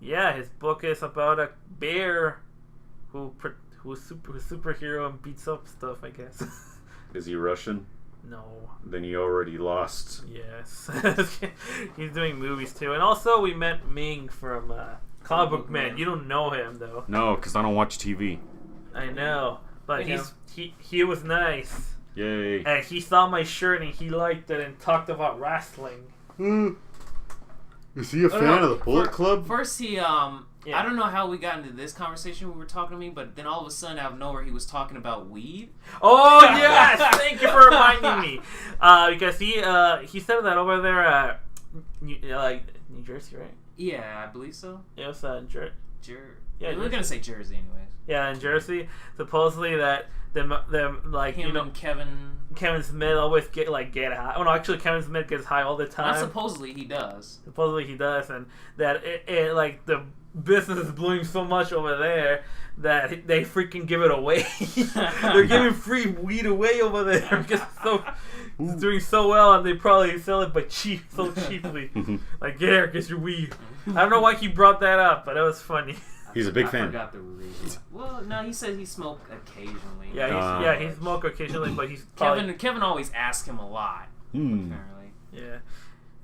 yeah, his book is about a bear who's superhero and beats up stuff, I guess. Is he Russian? No. Then he already lost. Yes. He's doing movies too. And also we met Ming from Comic Book Man. You don't know him though. No, because I don't watch TV. I know. But You he was nice. Yay. And he saw my shirt and he liked it and talked about wrestling. Is he a fan of the Bullet Club? First, he Yeah. I don't know how we got into this conversation. We were talking to me, but then all of a sudden, out of nowhere, he was talking about weed. Oh yes! Thank you for reminding me. Because he said that over there at New Jersey, right? Yeah, I believe so. It was Yeah, we're gonna say Jersey anyways. Yeah, in Jersey, supposedly that them like Him and Kevin Smith always get high. Oh no, actually Kevin Smith gets high all the time. Not supposedly he does. Supposedly he does, and that it like the business is blooming so much over there that they freaking give it away. They're giving free weed away over there because it's doing so well, and they probably sell it so cheaply. Like, yeah, get your weed. I don't know why he brought that up, but it was funny. He's a big fan. I forgot the reason. Well, no, he said he smoked occasionally. Yeah, he smoked occasionally, but he's probably... Kevin always asked him a lot. Apparently. Yeah,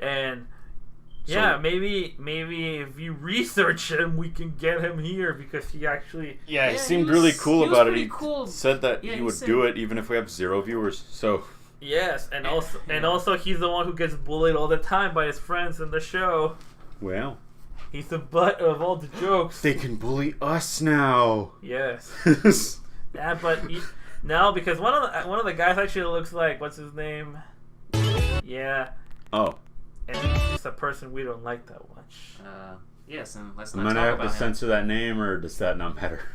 and yeah, maybe if you research him, we can get him here because he actually... Yeah, he seemed really cool about it. He cool. said that he would do it even if we have 0 viewers. So yes, and also he's the one who gets bullied all the time by his friends in the show. Well, he's the butt of all the jokes. They can bully us now. Yes. Yeah, but no, because one of the guys actually looks like, what's his name? Yeah. Oh. And he's just a person we don't like that much. Yes, and let's not Am I talk gonna about have to censor that name, or does that not matter?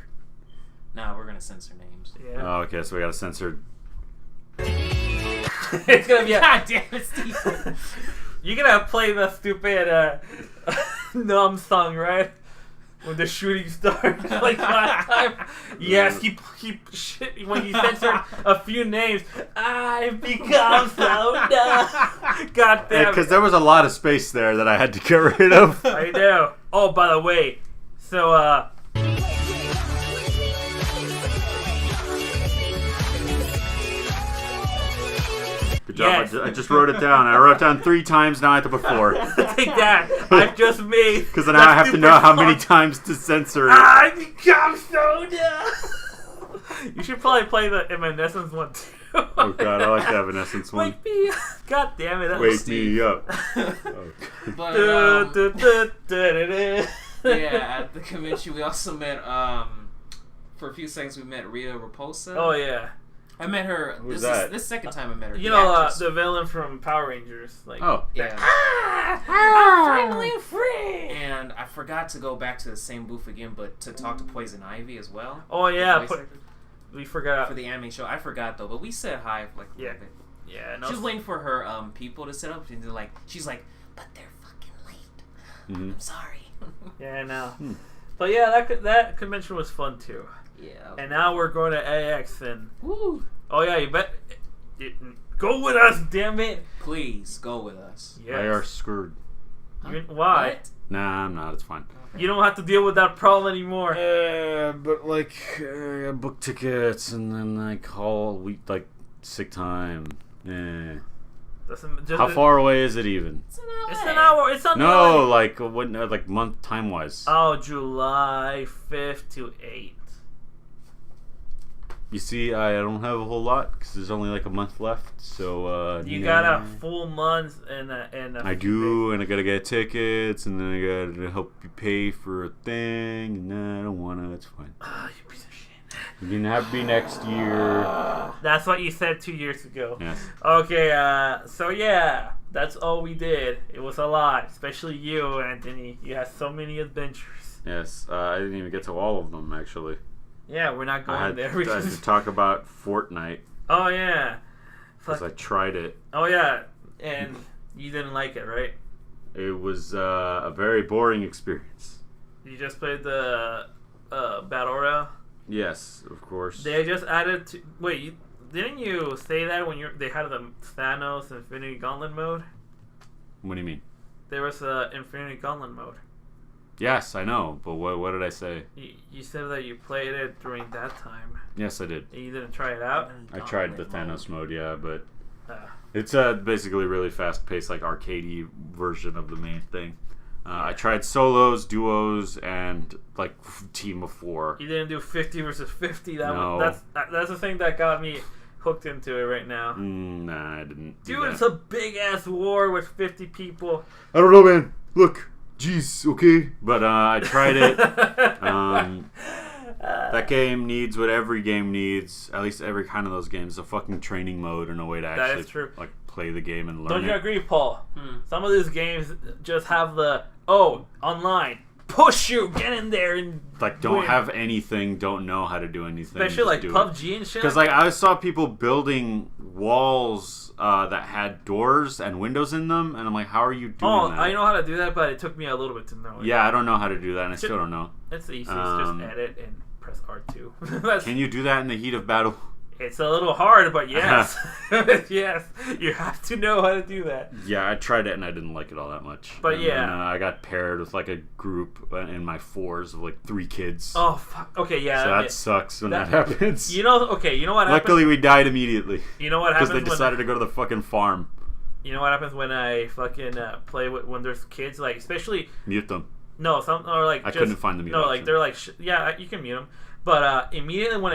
No, we're gonna censor names. Yeah. Oh, okay, so we gotta censor. It's gonna be God damn it, Steve. You're gonna play the stupid Numb song, right? When the shooting starts, like last time. Yes, when he censored a few names, I've become so dumb. God damn it. Because there was a lot of space there that I had to get rid of. I know. Oh, by the way, so Good job. Yes. I just wrote it down. I wrote it down 3 times now. I have to put 4. Take that. I've just made. Because now I have to know how many times to censor it. I become so dumb. You should probably play the Evanescence one too. Oh god, I like the Evanescence one. Wake me up. God damn it. Wake me up. But, yeah, at the convention we also met, for a few seconds we met Rita Raposa. Oh yeah. I met her. Who's this that? is this second time I met her. You know, the villain from Power Rangers. Like, oh, yeah. I'm finally free. And I forgot to go back to the same booth again, but to talk to Poison Ivy as well. Oh yeah, we forgot for the anime show. I forgot though, but we said hi like a little bit. Yeah. No, she was waiting for her people to set up, and she's like, but they're fucking late. I'm sorry. Yeah, I know. But yeah, that convention was fun too. Yeah. And now we're going to AX and. Woo. Oh yeah, you bet. Go with us, damn it! Please go with us. Yes. I are screwed. Why? What? Nah, I'm not. It's fine. You don't have to deal with that problem anymore. But like, I book tickets and then I call like sick time. How far away is it even? It's an hour. It's an hour. It's on No, like what? Like month time wise. Oh, July 5th to 8th. You see, I don't have a whole lot because there's only like a month left. So you got a full month and I do, and I gotta get tickets, and then I gotta help you pay for a thing, and I don't wanna. It's fine. You piece of shit. You can have me next year. That's what you said 2 years ago. Yes. Okay. So yeah, that's all we did. It was a lot, especially you, Anthony. You had so many adventures. Yes. I didn't even get to all of them actually. Yeah, we're not going there. I had to talk about Fortnite. Oh yeah. Because I tried it. Oh yeah, and you didn't like it, right? It was a very boring experience. You just played the Battle Royale? Yes, of course. They just added to... Wait, didn't you say that when they had the Thanos Infinity Gauntlet mode? What do you mean? There was a Infinity Gauntlet mode. Yes, I know, but what did I say? You said that you played it during that time. Yes, I did. And you didn't try it out? I tried the Thanos mode, yeah, but it's a basically really fast-paced, like arcadey version of the main thing. I tried solos, duos, and like team of 4. You didn't do 50 versus 50. No. That's the thing that got me hooked into it right now. Nah, I didn't. Dude, it's a big ass war with 50 people. I don't know, man. Look. Jeez, okay. But I tried it. That game needs what every game needs. At least every kind of those games. A fucking training mode and a way to actually like play the game and learn Don't you agree, Paul? Some of these games just have the online. push you, get in there and like don't win. have anything, don't know how to do anything. Especially like PUBG and shit. Because like I saw people building walls that had doors and windows in them, and I'm like, how are you doing that? I know how to do that, but it took me a little bit to know it. Yeah, I don't know how to do that, and I still don't know. It's easy. It's just edit and press R2. Can you do that in the heat of battle? It's a little hard, but yes. Yes. You have to know how to do that. Yeah, I tried it and I didn't like it all that much. But and yeah. then, I got paired with like a group in my 4s of like 3 kids. Oh, fuck. Okay, yeah. So that sucks when that happens. You know what happened? Luckily, we died immediately. You know what happens? Because they decided to go to the fucking farm. You know what happens when I fucking play with, when there's kids, like, especially... Mute them. No, or like I couldn't find the mute option. like they're like yeah, you can mute them. But immediately when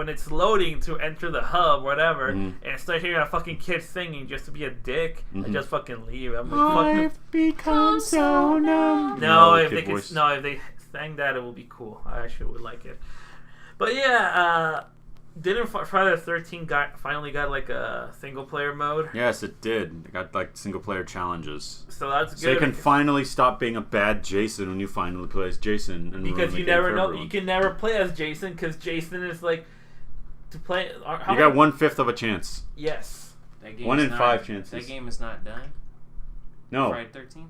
it's loading to enter the hub, whatever, and I start hearing a fucking kid singing just to be a dick, I just fucking leave. I'm like, I've become so numb. No, if they sang that, it would be cool. I actually would like it. But yeah, didn't Friday the 13th finally got like a single player mode? Yes, it did. It got like single player challenges. So that's good. So you can finally stop being a bad Jason when you finally play as Jason. And because you never know, you can never play as Jason because Jason is like to play. You got 1/5 of a chance. Yes. That game 1 in 5 chances. That game is not done. No. Friday 13th.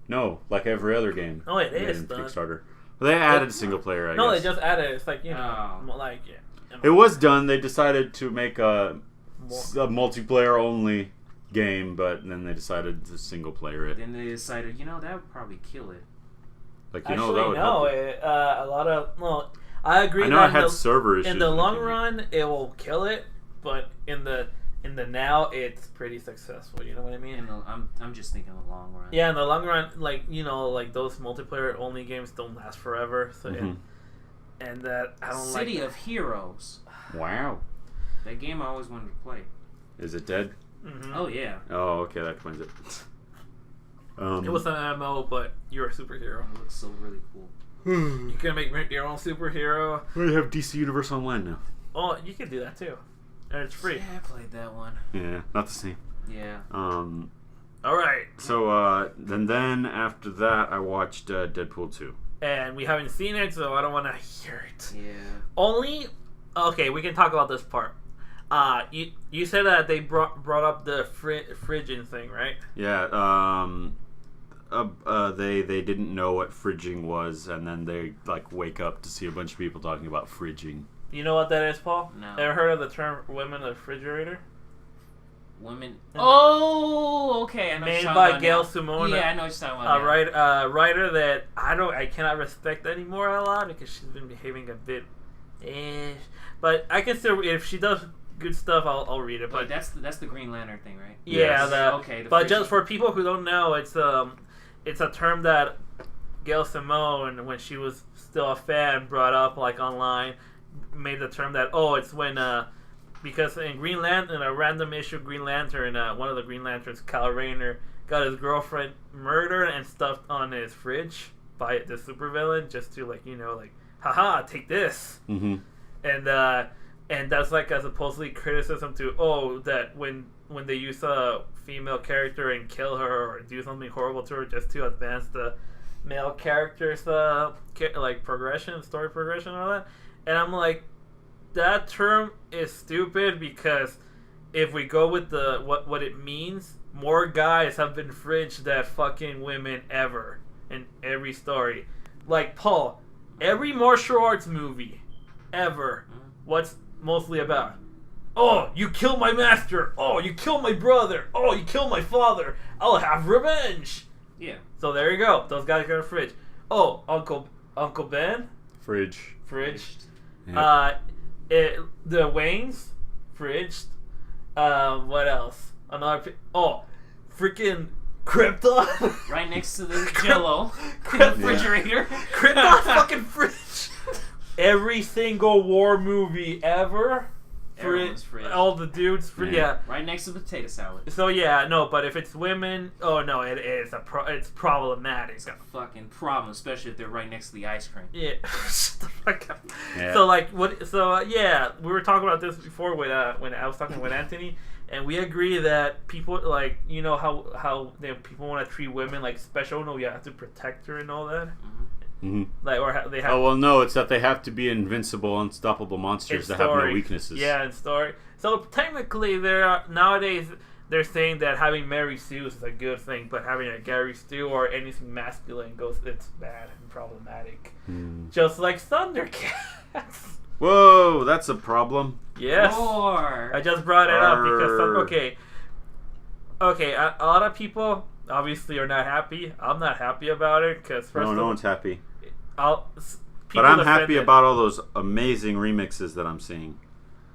No, like every other game. Oh, it is done. Kickstarter. Well, they added single player. I guess. No, they just added it. It's like like yeah. It was done. They decided to make a multiplayer only game, but then they decided to single player it. Then they decided, that would probably kill it. Like Actually, that would help it. a lot of I agree. I know that it had server issues. In the long run, it will kill it, but in the now, it's pretty successful. You know what I mean? I'm just thinking the long run. Yeah, in the long run, like like those multiplayer only games don't last forever. So and that I don't like. City of Heroes. Wow. That game I always wanted to play. Is it dead? Mm-hmm. Oh yeah. Oh, okay, that explains it. It was an MMO, but you're a superhero. It looks so really cool. You can make your own superhero. We have DC Universe Online now. Oh, you can do that too, and it's free. Yeah, I played that one. Yeah, not the same. Yeah. All right. So then after that, I watched Deadpool 2. And we haven't seen it, so I don't want to hear it. Yeah. Okay, we can talk about this part. You said that they brought up the fridging thing, right? Yeah. They didn't know what fridging was, and then they like wake up to see a bunch of people talking about fridging. You know what that is, Paul? No. Ever heard of the term "women refrigerator"? Women. Oh, okay. I know Made by Gail Simone. Yeah, I know what you're talking about. A writer that I cannot respect anymore a lot because she's been behaving a bit, but I can still, if she does good stuff, I'll read it. But that's the Green Lantern thing, right? Yeah. Yes. Okay. But just for people who don't know, it's a term that Gail Simone, when she was still a fan, brought up like online, made the term that it's when because in Green Lantern, in a random issue of Green Lantern, one of the Green Lanterns, Kyle Rayner, got his girlfriend murdered and stuffed on his fridge by the supervillain, just to haha, take this. Mm-hmm. And that's like a supposedly criticism to that when they use a female character and kill her or do something horrible to her just to advance the male character's progression, story progression, and all that. And I'm like, that term is stupid because if we go with what it means, more guys have been fridged than fucking women ever in every story. Like Paul, every martial arts movie ever, what's mostly about? Oh, you kill my master. Oh, you kill my brother. Oh, you kill my father. I'll have revenge. Yeah. So there you go. Those guys got a fridge. Oh, Uncle Ben. Fridge. Yep. The Waynes, fridged. What else? Freaking Krypton. Right next to the Jello refrigerator. Krypton fucking fridge. Every single war movie ever. Everyone's fridge. All the dudes. Yeah. Right next to the potato salad. So yeah, no, but if it's women, it is it's problematic. It's a fucking problem, especially if they're right next to the ice cream. Yeah. Shut the fuck up. Yeah. So we were talking about this before when I was talking with Anthony, and we agree that people how people want to treat women like special. No, you have to protect her and all that. Mm-hmm. Mm-hmm. They have. Oh well, no, it's that they have to be invincible, unstoppable monsters that have no weaknesses. Yeah, in story. So technically, nowadays they're saying that having Mary Sue is a good thing, but having a Gary Stu or anything masculine it's bad and problematic. Just like Thundercats. Whoa, that's a problem. Yes. Roar. I just brought it up because okay, a lot of people obviously are not happy. I'm not happy about it because no one's happy. But I'm happy about all those amazing remixes that I'm seeing.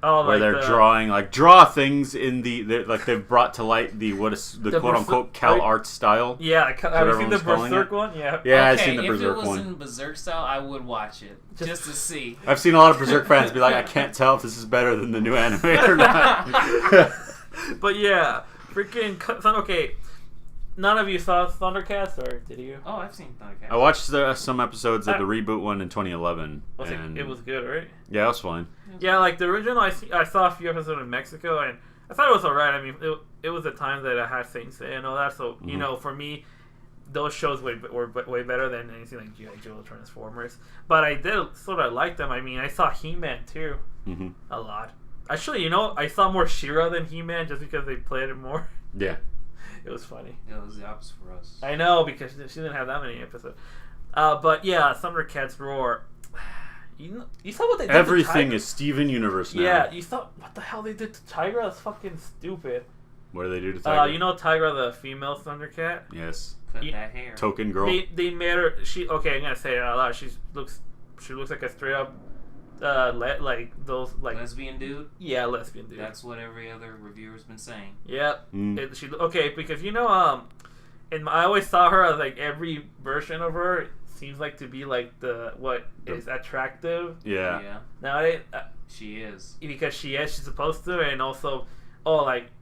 Oh, where they're drawing, draw things in they've brought to light the quote unquote Cal art style. Yeah, have you seen the Berserk one? Yeah. Yeah, I've seen the Berserk one. If it was in Berserk style, I would watch it just to see. I've seen a lot of Berserk fans be like, I can't tell if this is better than the new anime or not. But yeah, freaking okay. None of you saw Thundercats, or did you? Oh, I've seen Thundercats. I watched some episodes of the reboot one in 2011. It was good, right? Yeah, it was fine. Yeah, like the original, I saw a few episodes in Mexico, and I thought it was alright. I mean, it was a time that I had Saint Seiya and all that, so, you know, for me, those shows were way better than anything like G.I. Joe, Transformers. But I did sort of like them. I mean, I saw He-Man, too, a lot. Actually, you know, I saw more She-Ra than He-Man just because they played it more. Yeah. It was funny. It was the opposite for us. I know, because she didn't have that many episodes. But yeah, Thundercats Roar. You saw what they did Everything to is Steven Universe now. Yeah, you saw what the hell they did to Tigra? That's fucking stupid. What did they do to Tigra? You know Tigra, the female Thundercat? Yes. Cut that hair. Token girl. They made her. Okay, I'm gonna say it out loud. She looks like a straight up lesbian dude. Yeah, lesbian dude. That's what every other reviewer's been saying. Yep. Because you know I always saw her as like every version of her seems like to be like is attractive. Yeah. Yeah. Nowadays, she is. Because she's supposed to, and also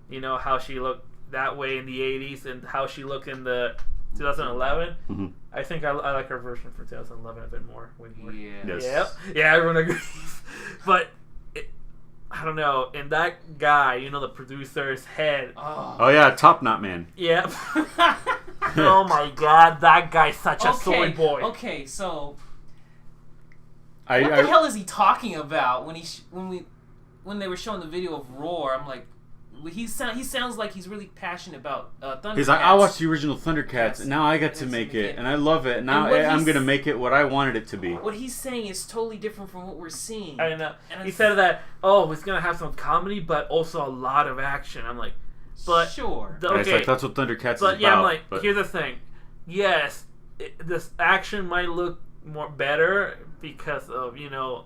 you know how she looked that way in the 80s and how she looked in the 2011. Mm-hmm. I think I like her version for 2011 a bit more. Way more. Yeah. Yes. Yep. Yeah, everyone agrees. But I don't know. And that guy, you know, the producer's head. Oh yeah, Top Knot Man. Yep. Oh my God, that guy's such a soy boy. Okay, so what the hell is he talking about when they were showing the video of Roar? I'm like, he sounds like he's really passionate about Thundercats. He's like, I watched the original Thundercats, and now I get to make it, and I love it. Now I'm gonna make it what I wanted it to be. What he's saying is totally different from what we're seeing. I know. He said that, he's gonna have some comedy, but also a lot of action. I'm like, but sure. Okay. It's like, that's what Thundercats is about. Yeah, I'm like, here's the thing. Yes, this action might look more better because of, you know,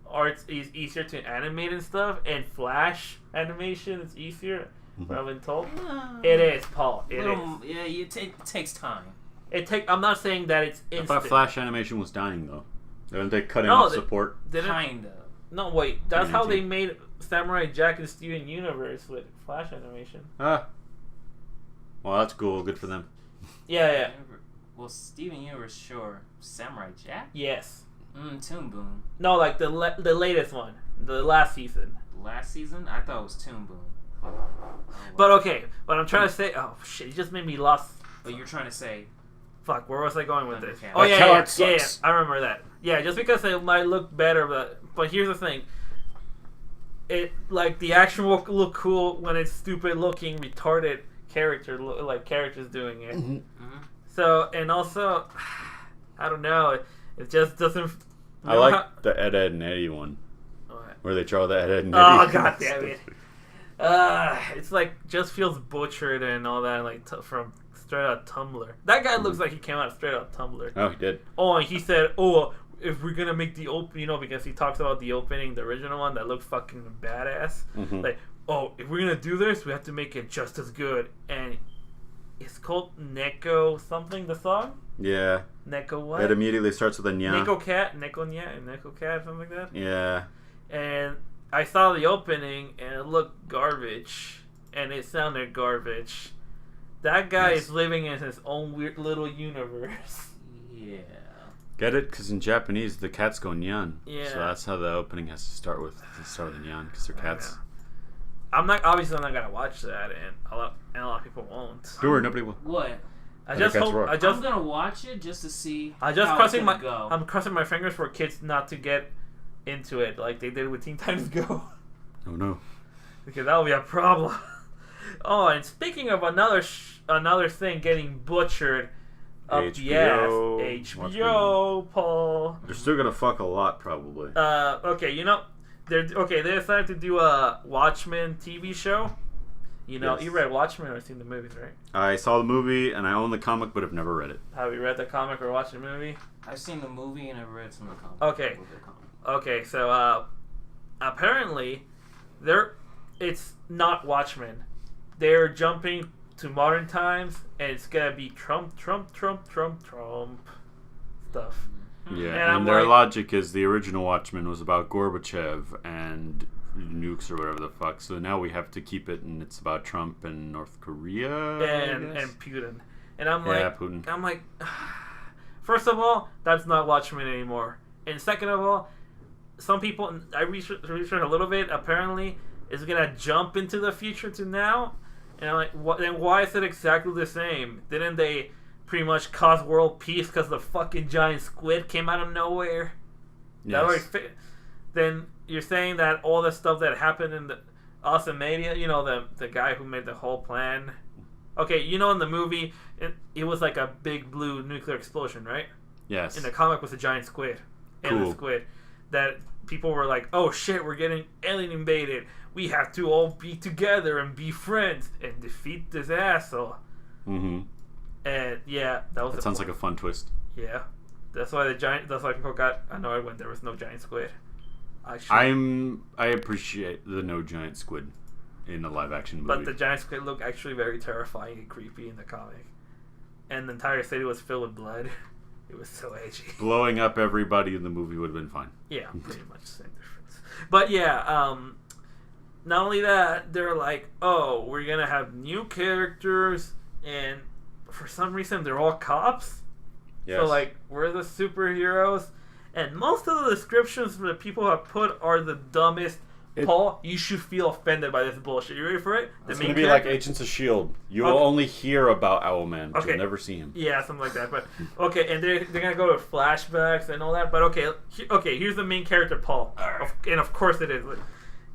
art is easier to animate and stuff, and Flash animation is easier. What I've been told. It is, Paul. It is. Yeah, it takes time. I'm not saying that it's instant. I thought Flash animation was dying though. Aren't they cutting off support? Kinda. No, wait. That's how they made Samurai Jack and Steven Universe with Flash animation. Well, that's cool. Good for them. Yeah. Well, Steven Universe, sure. Samurai Jack? Yes. Toon Boom. No, like the latest one, the last season. Last season? I thought it was Toon Boom. But okay, what I'm trying to say. Oh shit! You just made me lost. But you're trying to say. Fuck, where was I going with this? Thundercats. Oh yeah, I remember that. Yeah, just because it might look better, but here's the thing. It like the action will look cool when it's stupid looking, retarded characters doing it. Mm-hmm. So and also, I don't know. It just doesn't. I like the Ed and Eddie one, where they draw the Ed and Eddie. Oh god damn it! It's like just feels butchered and all that, like from straight out Tumblr. That guy looks like he came out straight out Tumblr. Oh, he did. Oh, and he said, if we're gonna make the open, you know, because he talks about the opening, the original one that looked fucking badass. Mm-hmm. Like, if we're gonna do this, we have to make it just as good. And it's called Neko something. The song. Yeah. Neko what? It immediately starts with a nya. Neko cat, something like that. Yeah. And I saw the opening and it looked garbage, and it sounded garbage. That guy is living in his own weird little universe. Yeah. Get it? Because in Japanese, the cats go nyan. Yeah. So that's how the opening has to start with. Start with the nyan because they're cats. I'm not gonna watch that, and a lot of people won't. Sure, nobody will. What? I just hope. I'm gonna watch it just to see. I'm crossing my fingers for kids not to get into it like they did with Teen Titans Go. Oh no. Because that would be a problem. Oh, and speaking of another thing getting butchered up the ass, HBO, Paul. They're still gonna fuck a lot, probably. Okay, they decided to do a Watchmen TV show. Yes. You read Watchmen or seen the movies, right? I saw the movie and I own the comic, but have never read it. Have you read the comic or watched the movie? I've seen the movie and I've read some of the comic. Okay. Okay, so apparently, it's not Watchmen. They're jumping to modern times, and it's gonna be Trump stuff. Yeah, and their logic is the original Watchmen was about Gorbachev and nukes or whatever the fuck. So now we have to keep it, and it's about Trump and North Korea and Putin. And I'm like, Putin. I'm like, first of all, that's not Watchmen anymore. And second of all, some people, I researched a little bit. Apparently, is gonna jump into the future to now. And I'm like, then why is it exactly the same? Didn't they pretty much cause world peace because the fucking giant squid came out of nowhere? Yes. Then you're saying that all the stuff that happened in the Ozymandias, the guy who made the whole plan. Okay, in the movie, it was like a big blue nuclear explosion, right? Yes. In the comic was a giant squid. Cool. And the squid. That people were like, oh shit, we're getting alien invaded. We have to all be together and be friends and defeat this asshole. Mm-hmm. And yeah, that sounds like a fun twist. Yeah. That's why people got annoyed when there was no giant squid. I appreciate the no giant squid in a live action movie. But the giant squid looked actually very terrifying and creepy in the comic. And the entire city was filled with blood. It was so edgy. Blowing up everybody in the movie would have been fine. Yeah, pretty much the same difference. But yeah, not only that, they're like, oh, we're going to have new characters, and for some reason they're all cops. Yes. So, like, we're the superheroes. And most of the descriptions the people have put are the dumbest. Paul, you should feel offended by this bullshit. You ready for it? It's going to be like Agents of S.H.I.E.L.D. You will only hear about Owlman, but you'll never see him. Yeah, something like that. But okay, and they're going to go to flashbacks and all that. But okay, here's the main character, Paul. Right. And of course it is.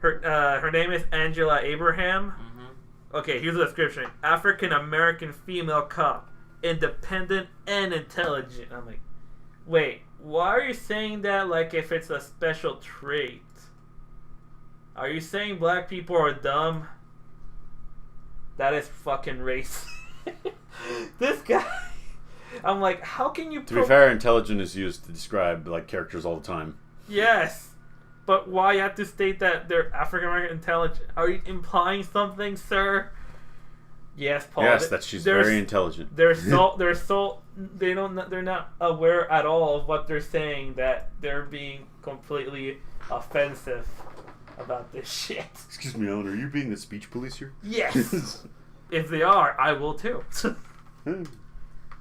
Her name is Angela Abraham. Mm-hmm. Okay, here's the description. African-American female cop. Independent and intelligent. I'm like, wait, why are you saying that like if it's a special trait? Are you saying black people are dumb? That is fucking racist. This guy. I'm like, how can you... To be fair, intelligent is used to describe like characters all the time. Yes. But why you have to state that they're African American intelligent? Are you implying something, sir? Yes, Paul. Yes, that she's very intelligent. They're not aware at all of what they're saying, that they're being completely offensive about this shit. Excuse me, Alan, are you being the speech police here? Yes. If they are, I will too.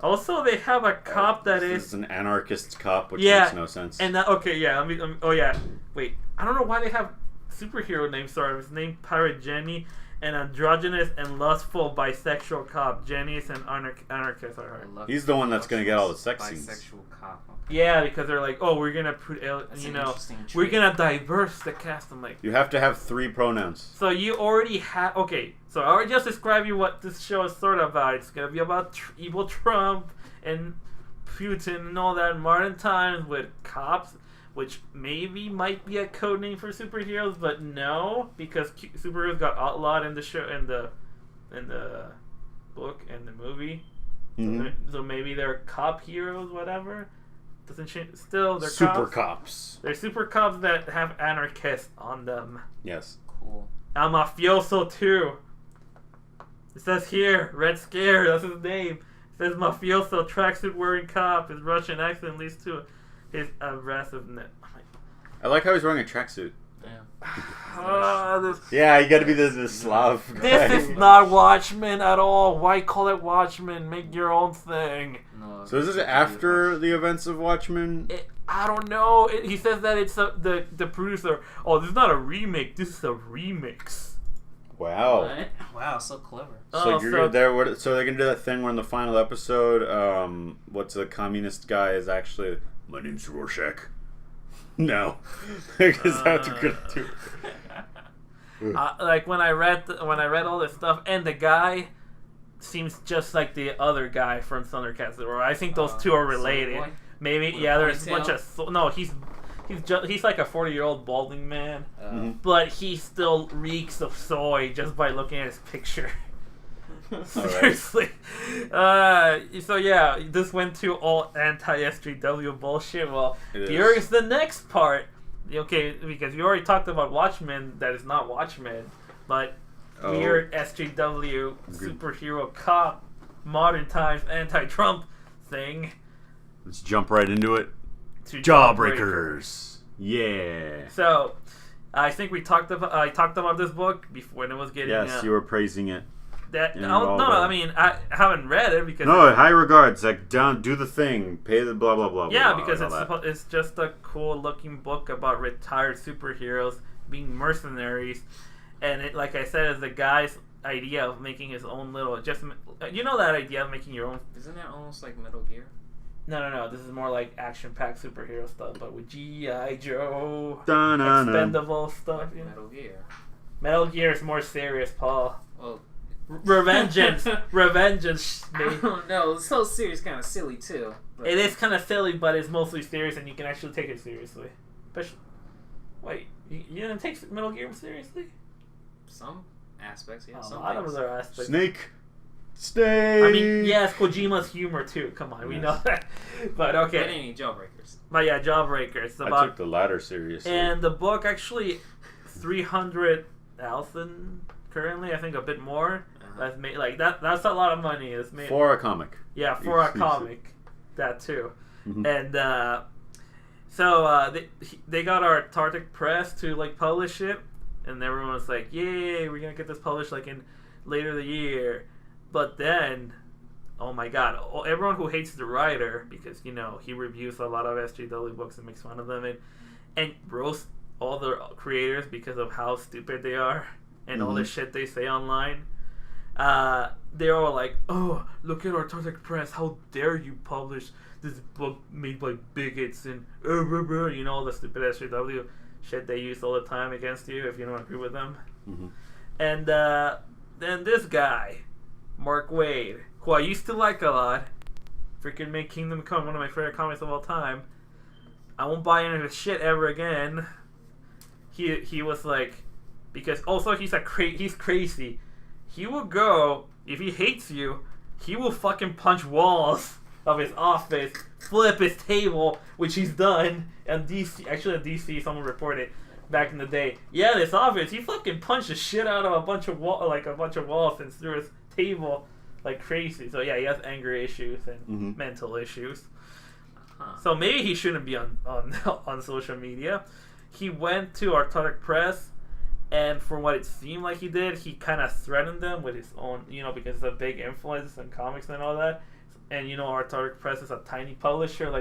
Also, they have a cop that is an anarchist cop, which makes no sense. And wait, I don't know why they have superhero names. Sorry, his name Pirate Jenny, an androgynous and lustful bisexual cop. Jenny is an anarchist. He's the one that's gonna get all the sex scenes. Bisexual cop. Yeah, because they're like, oh, we're gonna put, we're gonna diverse the cast. I'm like, you have to have 3 pronouns. So you already have. Okay, so I already just described you what this show is sort of about. It's gonna be about evil Trump and Putin and all that in modern times with cops, which maybe might be a code name for superheroes, but no, because superheroes got outlawed in the show, in the book and the movie. Mm-hmm. So maybe they're cop heroes, whatever. Doesn't change. Still, they're super cops. They're super cops that have anarchists on them. Yes. Cool. El Mafioso too. It says here, Red Scare. That's his name. It says Mafioso, tracksuit wearing cop. His Russian accent leads to his aggressiveness. I like how he's wearing a tracksuit. Yeah. Yeah, you gotta be the Slav guy. This is not Watchmen at all. Why call it Watchmen? Make your own thing. No, so is this after the events of Watchmen? I don't know. He says that it's the producer. Oh, this is not a remake. This is a remix. Wow. What? Wow, so clever. So so they're gonna do that thing where in the final episode, what's the communist guy is actually, my name's Rorschach. No, because that's what they're gonna do. Like when I read all this stuff, and the guy seems just like the other guy from Thundercats. Or I think those two are related. Maybe there's a bunch of he's like a 40-year-old balding man, but he still reeks of soy just by looking at his picture. Seriously. So yeah, this went to all anti-SJW bullshit. Well, here's the next part. Okay, because you already talked about Watchmen, that is not Watchmen, but weird SJW superhero cop, modern times anti-Trump thing. Let's jump right into it. Jawbreakers. Yeah. So, I think I talked about this book before when it was getting. Yes, you were praising it. I mean, I haven't read it because. No, high regards. Like, do the thing, pay the blah blah blah. Yeah, blah, because it's just a cool looking book about retired superheroes being mercenaries, and it, like I said, is the guy's idea of making his own little. That idea of making your own. Isn't that almost like Metal Gear? No. This is more like action-packed superhero stuff, but with G.I. Joe, expendable stuff. Metal Gear is more serious, Paul. Well. Revengeance, I don't know. It's so serious, kind of silly too. But it is kind of silly, but it's mostly serious, and you can actually take it seriously. Wait, you didn't take Metal Gear seriously? Some aspects, yeah. A lot of other aspects. Snake. I mean, yes, Kojima's humor too. Come on, we know that. But okay. But any Jawbreakers. But yeah, Jawbreakers. I took the latter seriously. And the book actually 300,000 currently. I think a bit more. That's made like that. That's a lot of money. It's made for a comic. Yeah, for a comic, that too. And so they got our Tartic Press to like publish it, and everyone was like, "Yay, we're gonna get this published like in later the year." But then, oh my God, everyone who hates the writer because he reviews a lot of SJW books and makes fun of them and roasts all the creators because of how stupid they are and all the shit they say online. They're all like, "Oh, look at our Tartic Press! How dare you publish this book made by bigots and all the stupid SJW shit they use all the time against you if you don't agree with them." And then this guy, Mark Waid, who I used to like a lot, freaking made Kingdom Come one of my favorite comics of all time. I won't buy any of his shit ever again. He was like, because also he's crazy. He will go, if he hates you, he will fucking punch walls of his office, flip his table, which he's done. And DC, someone reported back in the day. Yeah, this office, he fucking punched the shit out of a bunch of walls and through his table like crazy. So yeah, he has anger issues and mental issues. So maybe he shouldn't be on social media. He went to our Tartic Press. And from what it seemed like he did, he kind of threatened them with his own, because it's a big influence in comics and all that. And, our Tartic Press is a tiny publisher.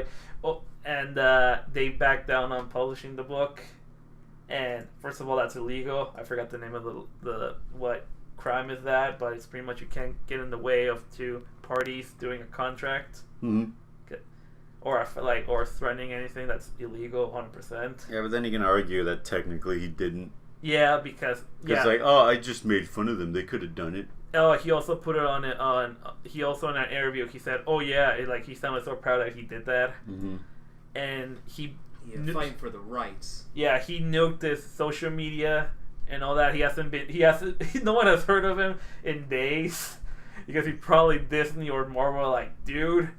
They backed down on publishing the book. And first of all, that's illegal. I forgot the name of the what crime is that, but it's pretty much you can't get in the way of two parties doing a contract. Or threatening anything that's illegal 100%. Yeah, but then you can argue that technically he didn't. Yeah, because I just made fun of them. They could have done it. Oh, he also put it on. He also in an interview he said, "Oh yeah," he sounded so proud that he did that, and he fighting for the rights. Yeah, he nuked his social media and all that. No one has heard of him in days because he probably Disney or Marvel dude.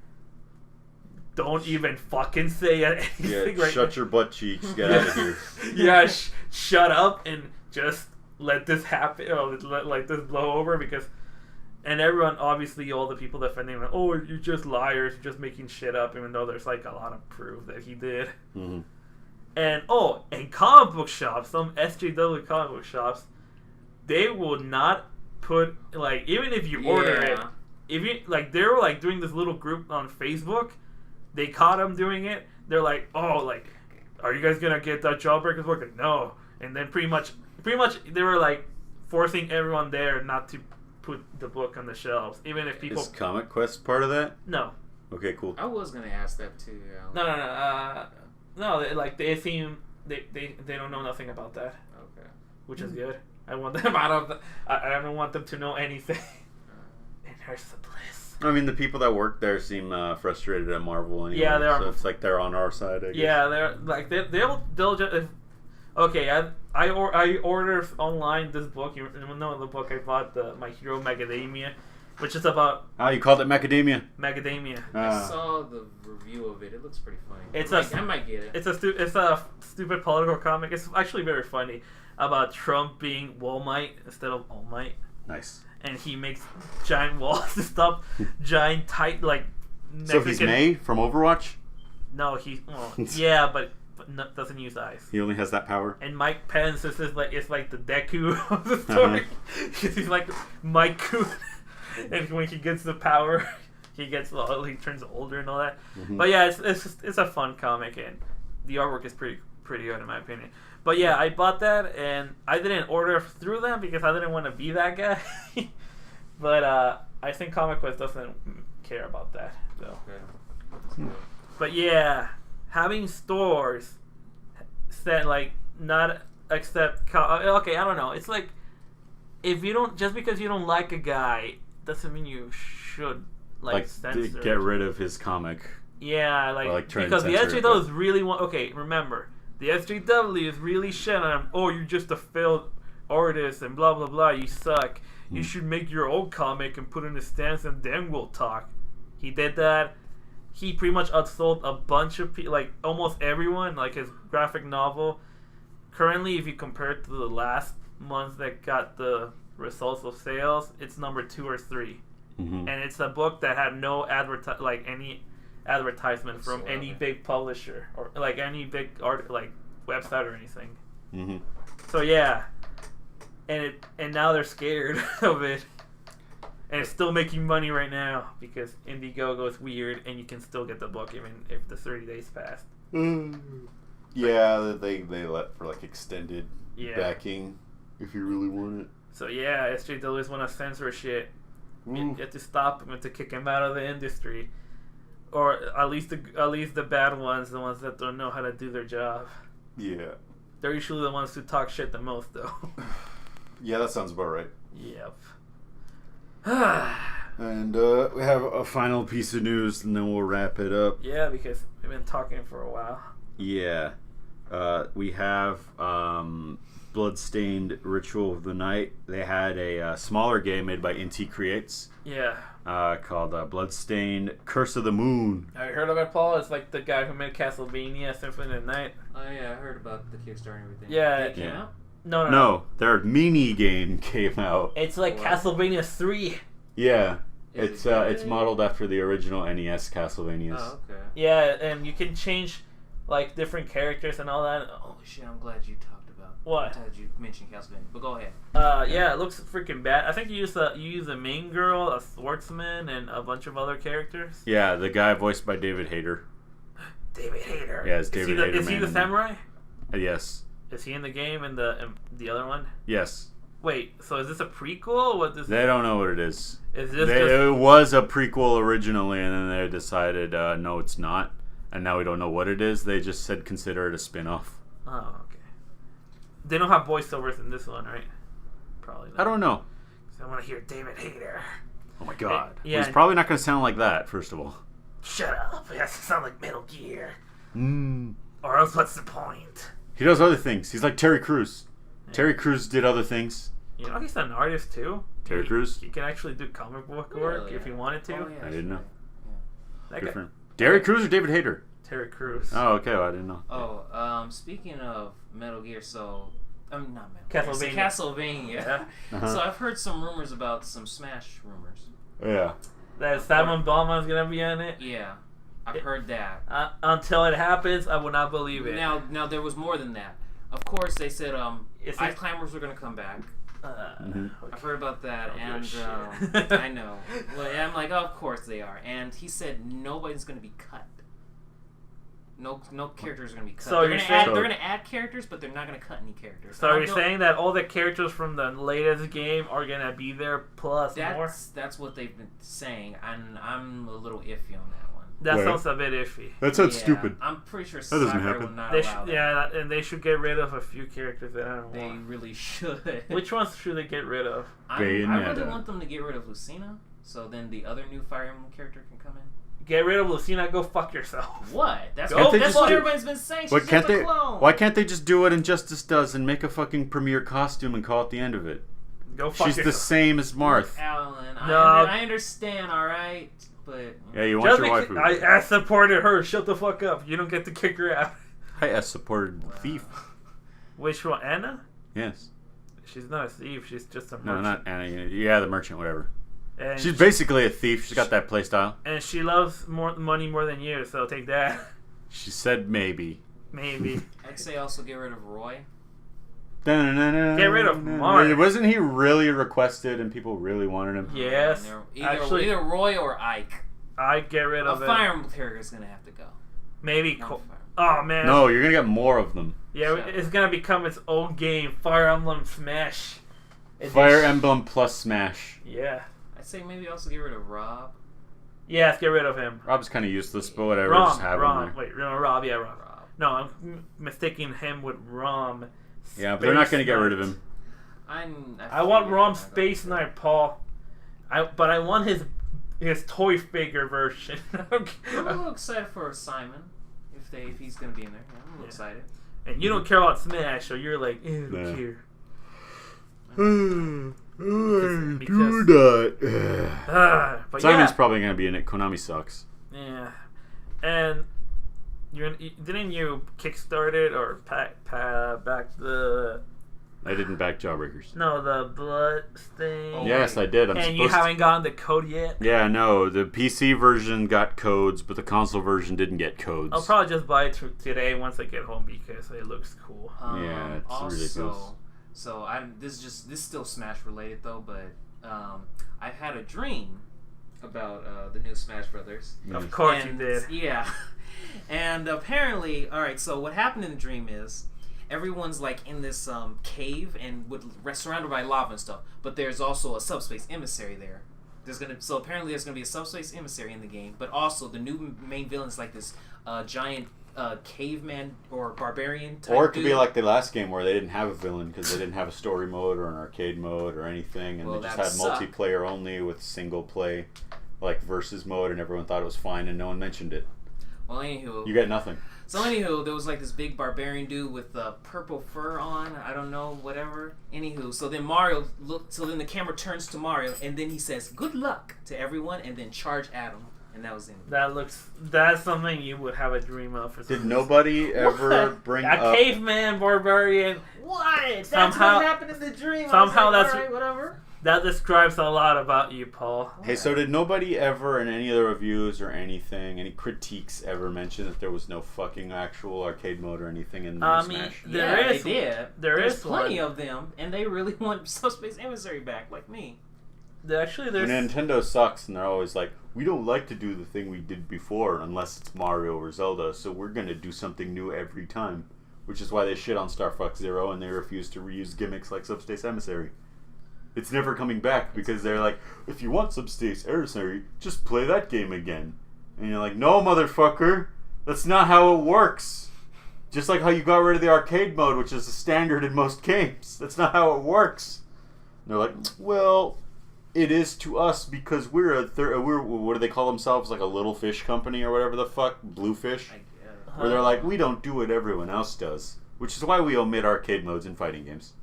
Don't even fucking say anything. Yeah, shut your butt cheeks. Get out of here. Yeah, shut up and just let this happen. Let this blow over and everyone, obviously, all the people defending him, "Oh, you're just liars. You're just making shit up," even though there's a lot of proof that he did. And and comic book shops, some SJW comic book shops, they will not put even if you order it, if you they were doing this little group on Facebook. They caught him doing it. They're like, "Oh, are you guys gonna get that Jawbreakers book?" No. And then pretty much they were forcing everyone there not to put the book on the shelves, even if people. Is Comic Quest part of that? No. Okay, cool. I was gonna ask that too. No. They seem they don't know nothing about that. Okay. Which is good. I want them out of. I don't want them to know anything. And there's the bliss. I mean, the people that work there seem frustrated at Marvel anyway. Yeah, they are. So it's like they're on our side, I guess. Yeah, they're like they'll just. Okay, I ordered online this book. You know the book I bought, the My Hero Macadamia, which is about. Oh, you called it Macadamia. Macadamia. I saw the review of it. It looks pretty funny. I might get it. It's a stupid political comic. It's actually very funny about Trump being Walmite instead of All Might. Nice. And he makes giant walls to stop giant tight like. So he's May from Overwatch? No, yeah, but doesn't use ice. He only has that power. And Mike Pence is like the Deku of the story because he's like Mike Coon, and when he gets the power, he turns older and all that. Mm-hmm. But yeah, it's a fun comic, and the artwork is pretty good in my opinion. But yeah, I bought that, and I didn't order through them because I didn't want to be that guy. But I think Comic Quest doesn't care about that, though. Okay. But yeah, having stores that like not accept. Okay, I don't know. It's like if you don't, just because you don't like a guy doesn't mean you should like censor. Get rid of his comic. Yeah, because the SJW is really okay. Remember, the SJW is really shit on him. Oh, you're just a failed artist and blah blah blah. You suck. You should make your own comic and put in a stance, and then we'll talk. He did that. He pretty much outsold a bunch of people, like almost everyone. Like his graphic novel. Currently, if you compare it to the last month that got the results of sales, it's number 2 or 3, and it's a book that had no any advertisement from any big publisher or like any big art like website or anything. Mm-hmm. So yeah, and now they're scared of it. And it's still making money right now because Indiegogo is weird, and you can still get the book even if the 30 days passed. Yeah, they let for like extended backing if you really want it. So yeah, SJWs want to censor shit. You have to stop him and to kick him out of the industry, or at least the bad ones, the ones that don't know how to do their job. Yeah, they're usually the ones who talk shit the most, though. Yeah, that sounds about right. Yep. And we have a final piece of news, and then we'll wrap it up. Yeah, because we've been talking for a while. Yeah. We have Bloodstained Ritual of the Night. They had a smaller game made by Inti Creates. Yeah. Called Bloodstained Curse of the Moon. Have you heard of it, Paul? It's like the guy who made Castlevania Symphony of the Night. Oh yeah, I heard about the Kickstarter and everything. Yeah. It came out? No, their mini game came out. It's like Castlevania 3. Yeah. It's modeled after the original NES Castlevanias. Oh, okay. Yeah, and you can change like different characters and all that. Holy shit, I'm glad you talked about what? I'm glad you mentioned Castlevania. But go ahead. Yeah, it looks freaking bad. I think you use the main girl, a swordsman, and a bunch of other characters. Yeah, the guy voiced by David Hayter. David Hayter. Yeah, it's David Hayter. Is he the samurai? Yes. Is he in the game and the other one? Yes. Wait, so is this a prequel? What this? They don't know what it is. Is this it was a prequel originally, and then they decided no, it's not, and now we don't know what it is. They just said consider it a spin-off. Oh, okay. They don't have voiceovers in this one, right? Probably not. I don't know. So I want to hear David Hayter. Oh my god. Yeah. Well, he's probably not going to sound like that. First of all. Shut up! It has to sound like Metal Gear. Or else, what's the point? He does other things. He's like Terry Crews. Yeah. Terry Crews did other things. You know, he's an artist too. Terry Crews? He can actually do comic book work if he wanted to. Oh, yeah, I didn't know. Yeah. Good for him. Terry Crews or David Hayter? Terry Crews. Oh, okay. Well, I didn't know. Oh, speaking of Metal Gear, not Metal Castlevania. Gear. Castlevania. So I've heard some rumors about some Smash rumors. Yeah. That Simon Belmont's gonna be on it. Yeah. I've heard that. Until it happens, I will not believe it. Now there was more than that. Of course, they said Ice Climbers were going to come back. Okay. I've heard about that, and I know. Well, I'm like, oh, of course they are. And he said nobody's going to be cut. No characters are gonna be cut. So they're gonna add characters, but they're not gonna cut any characters. So you're saying that all the characters from the latest game are gonna be there plus more? That's what they've been saying, and I'm a little iffy on that one. That sounds a bit iffy. That sounds stupid. I'm pretty sure that doesn't Cyber happen. will not allow that. Yeah, and they should get rid of a few characters that I don't They want. really should. Which ones should they get rid of? I really want them to get rid of Lucina, so then the other new Fire Emblem character can come in. Get rid of Lucina, go fuck yourself. What? That's what everybody's been saying. She's just a clone. Why can't they just do what Injustice does and make a fucking premiere costume and call it the end of it? Go fuck yourself. She's the same as Marth. Alan, No. I understand, alright? But... Yeah, you want your wife. I supported her. Shut the fuck up. You don't get to kick her out. I supported the thief. Which one? Anna? Yes. She's not a thief. She's just a merchant. No, not Anna. Yeah, the merchant, whatever. And She's basically a thief. She's got that playstyle. And she loves money more than you, so take that. She said maybe. Maybe. I'd say also get rid of Roy. Get rid of Mark. Wasn't he really requested and people really wanted him? Yes. Either Roy or Ike. I'd get rid of a Fire Emblem character is going to have to go. Maybe. Oh, man. No, you're going to get more of them. Yeah, it's going to become its own game. Fire Emblem Smash. Fire Emblem plus Smash. Yeah. I'd say maybe also get rid of Rob. Yes, get rid of him. Rob's kind of useless, but whatever. Rom, just have him there. Wait, no, Rob, yeah, Rob. No, I'm mistaking him with Rom. Yeah, but they're not going to get rid of him. I want Rom Space Knight, Paul. But I want his toy figure version. I'm a little excited for Simon if he's going to be in there. Yeah, I'm a little excited. And you don't care about Smash, so you're like, ew, don't care. Do that. But Simon's probably going to be in it. Konami sucks. Yeah. And didn't you kickstart it or back the... I didn't back Jawbreakers. No, the bloodstained. Yes, I did. And you haven't gotten the code yet? Yeah, no. The PC version got codes, but the console version didn't get codes. I'll probably just buy it today once I get home because it looks cool. Yeah, it's also, ridiculous. So this is still Smash related though, but I've had a dream about the new Smash Brothers. Of course you did. Yeah. And apparently, alright, so what happened in the dream is everyone's like in this cave and surrounded by lava and stuff, but there's also a subspace emissary there. So apparently there's gonna be a subspace emissary in the game, but also the new main villain is like this giant caveman or barbarian type or it could dude. be like the last game where they didn't have a villain because they didn't have a story mode or an arcade mode or anything, and they just had multiplayer only with single play, like versus mode, and everyone thought it was fine and no one mentioned it. Well, anywho, you get nothing. So anywho, there was like this big barbarian dude with purple fur on. I don't know, whatever. Anywho, so then then the camera turns to Mario, and then he says, "Good luck" to everyone, and then charge at him, and that was it. That's something you would have a dream of. For Did nobody ever bring up a caveman barbarian? What? That's what happened in the dream. Somehow that's alright, whatever. That describes a lot about you, Paul. Hey, so did nobody ever in any of the reviews or anything, any critiques ever mention that there was no fucking actual arcade mode or anything in Smash? They did. There's plenty of them, and they really want Subspace Emissary back, like me. Actually, there's... Nintendo sucks, and they're always like, we don't like to do the thing we did before unless it's Mario or Zelda, so we're going to do something new every time. Which is why they shit on Star Fox Zero, and they refuse to reuse gimmicks like Subspace Emissary. It's never coming back because they're like, if you want Subspace Emissary, just play that game again. And you're like, no, motherfucker, that's not how it works. Just like how you got rid of the arcade mode, which is a standard in most games. That's not how it works. And they're like, well, it is to us because we're what do they call themselves? Like a little fish company or whatever the fuck? Bluefish? Where they're like, we don't do what everyone else does. Which is why we omit arcade modes in fighting games.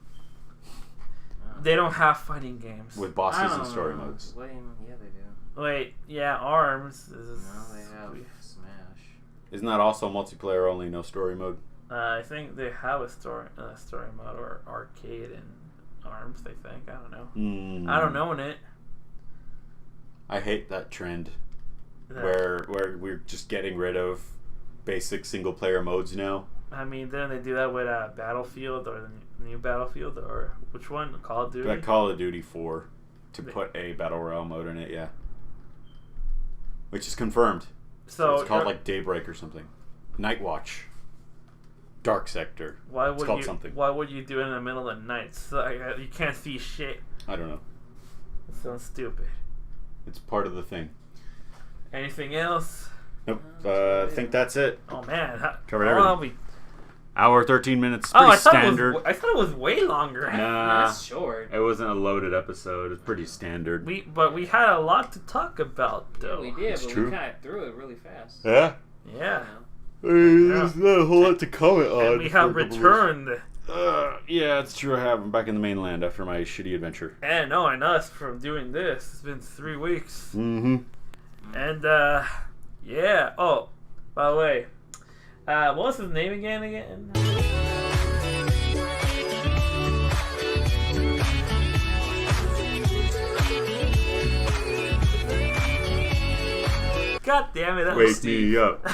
They don't have fighting games. With bosses and story modes. Yeah, they do. Wait, yeah, ARMS. No, they have Smash. Isn't that also multiplayer only, no story mode? I think they have a story mode or arcade in ARMS, they think. I don't know. I don't know in it. I hate that trend. Where we're just getting rid of basic single player modes now. I mean, didn't they do that with Battlefield or the new Battlefield or which one? Call of Duty? Call of Duty 4 to put a Battle Royale mode in it, yeah. Which is confirmed. So it's called like Daybreak or something. Night Watch. Dark Sector. Why It's would called you? something. Why would you do it in the middle of the night? So, you can't see shit. I don't know. It sounds stupid. It's part of the thing. Anything else? Nope. I think that's it. Oh man, Covered how long everything. Hour 13 minutes. Oh, Pretty I thought standard. I thought it was way longer. Nah, That's short. it wasn't a loaded episode. It's pretty standard. But we had a lot to talk about though. Yeah, we did, It's but true. we kind of threw it really fast. Yeah. Yeah. There's not a whole lot to comment on. And we have returned. Yeah, it's true. I have. I'm back in the mainland after my shitty adventure. And knowing us from doing this, it's been 3 weeks. Mm-hmm. And yeah. Oh, by the way, what was his name again? God damn it! That was Wake me up.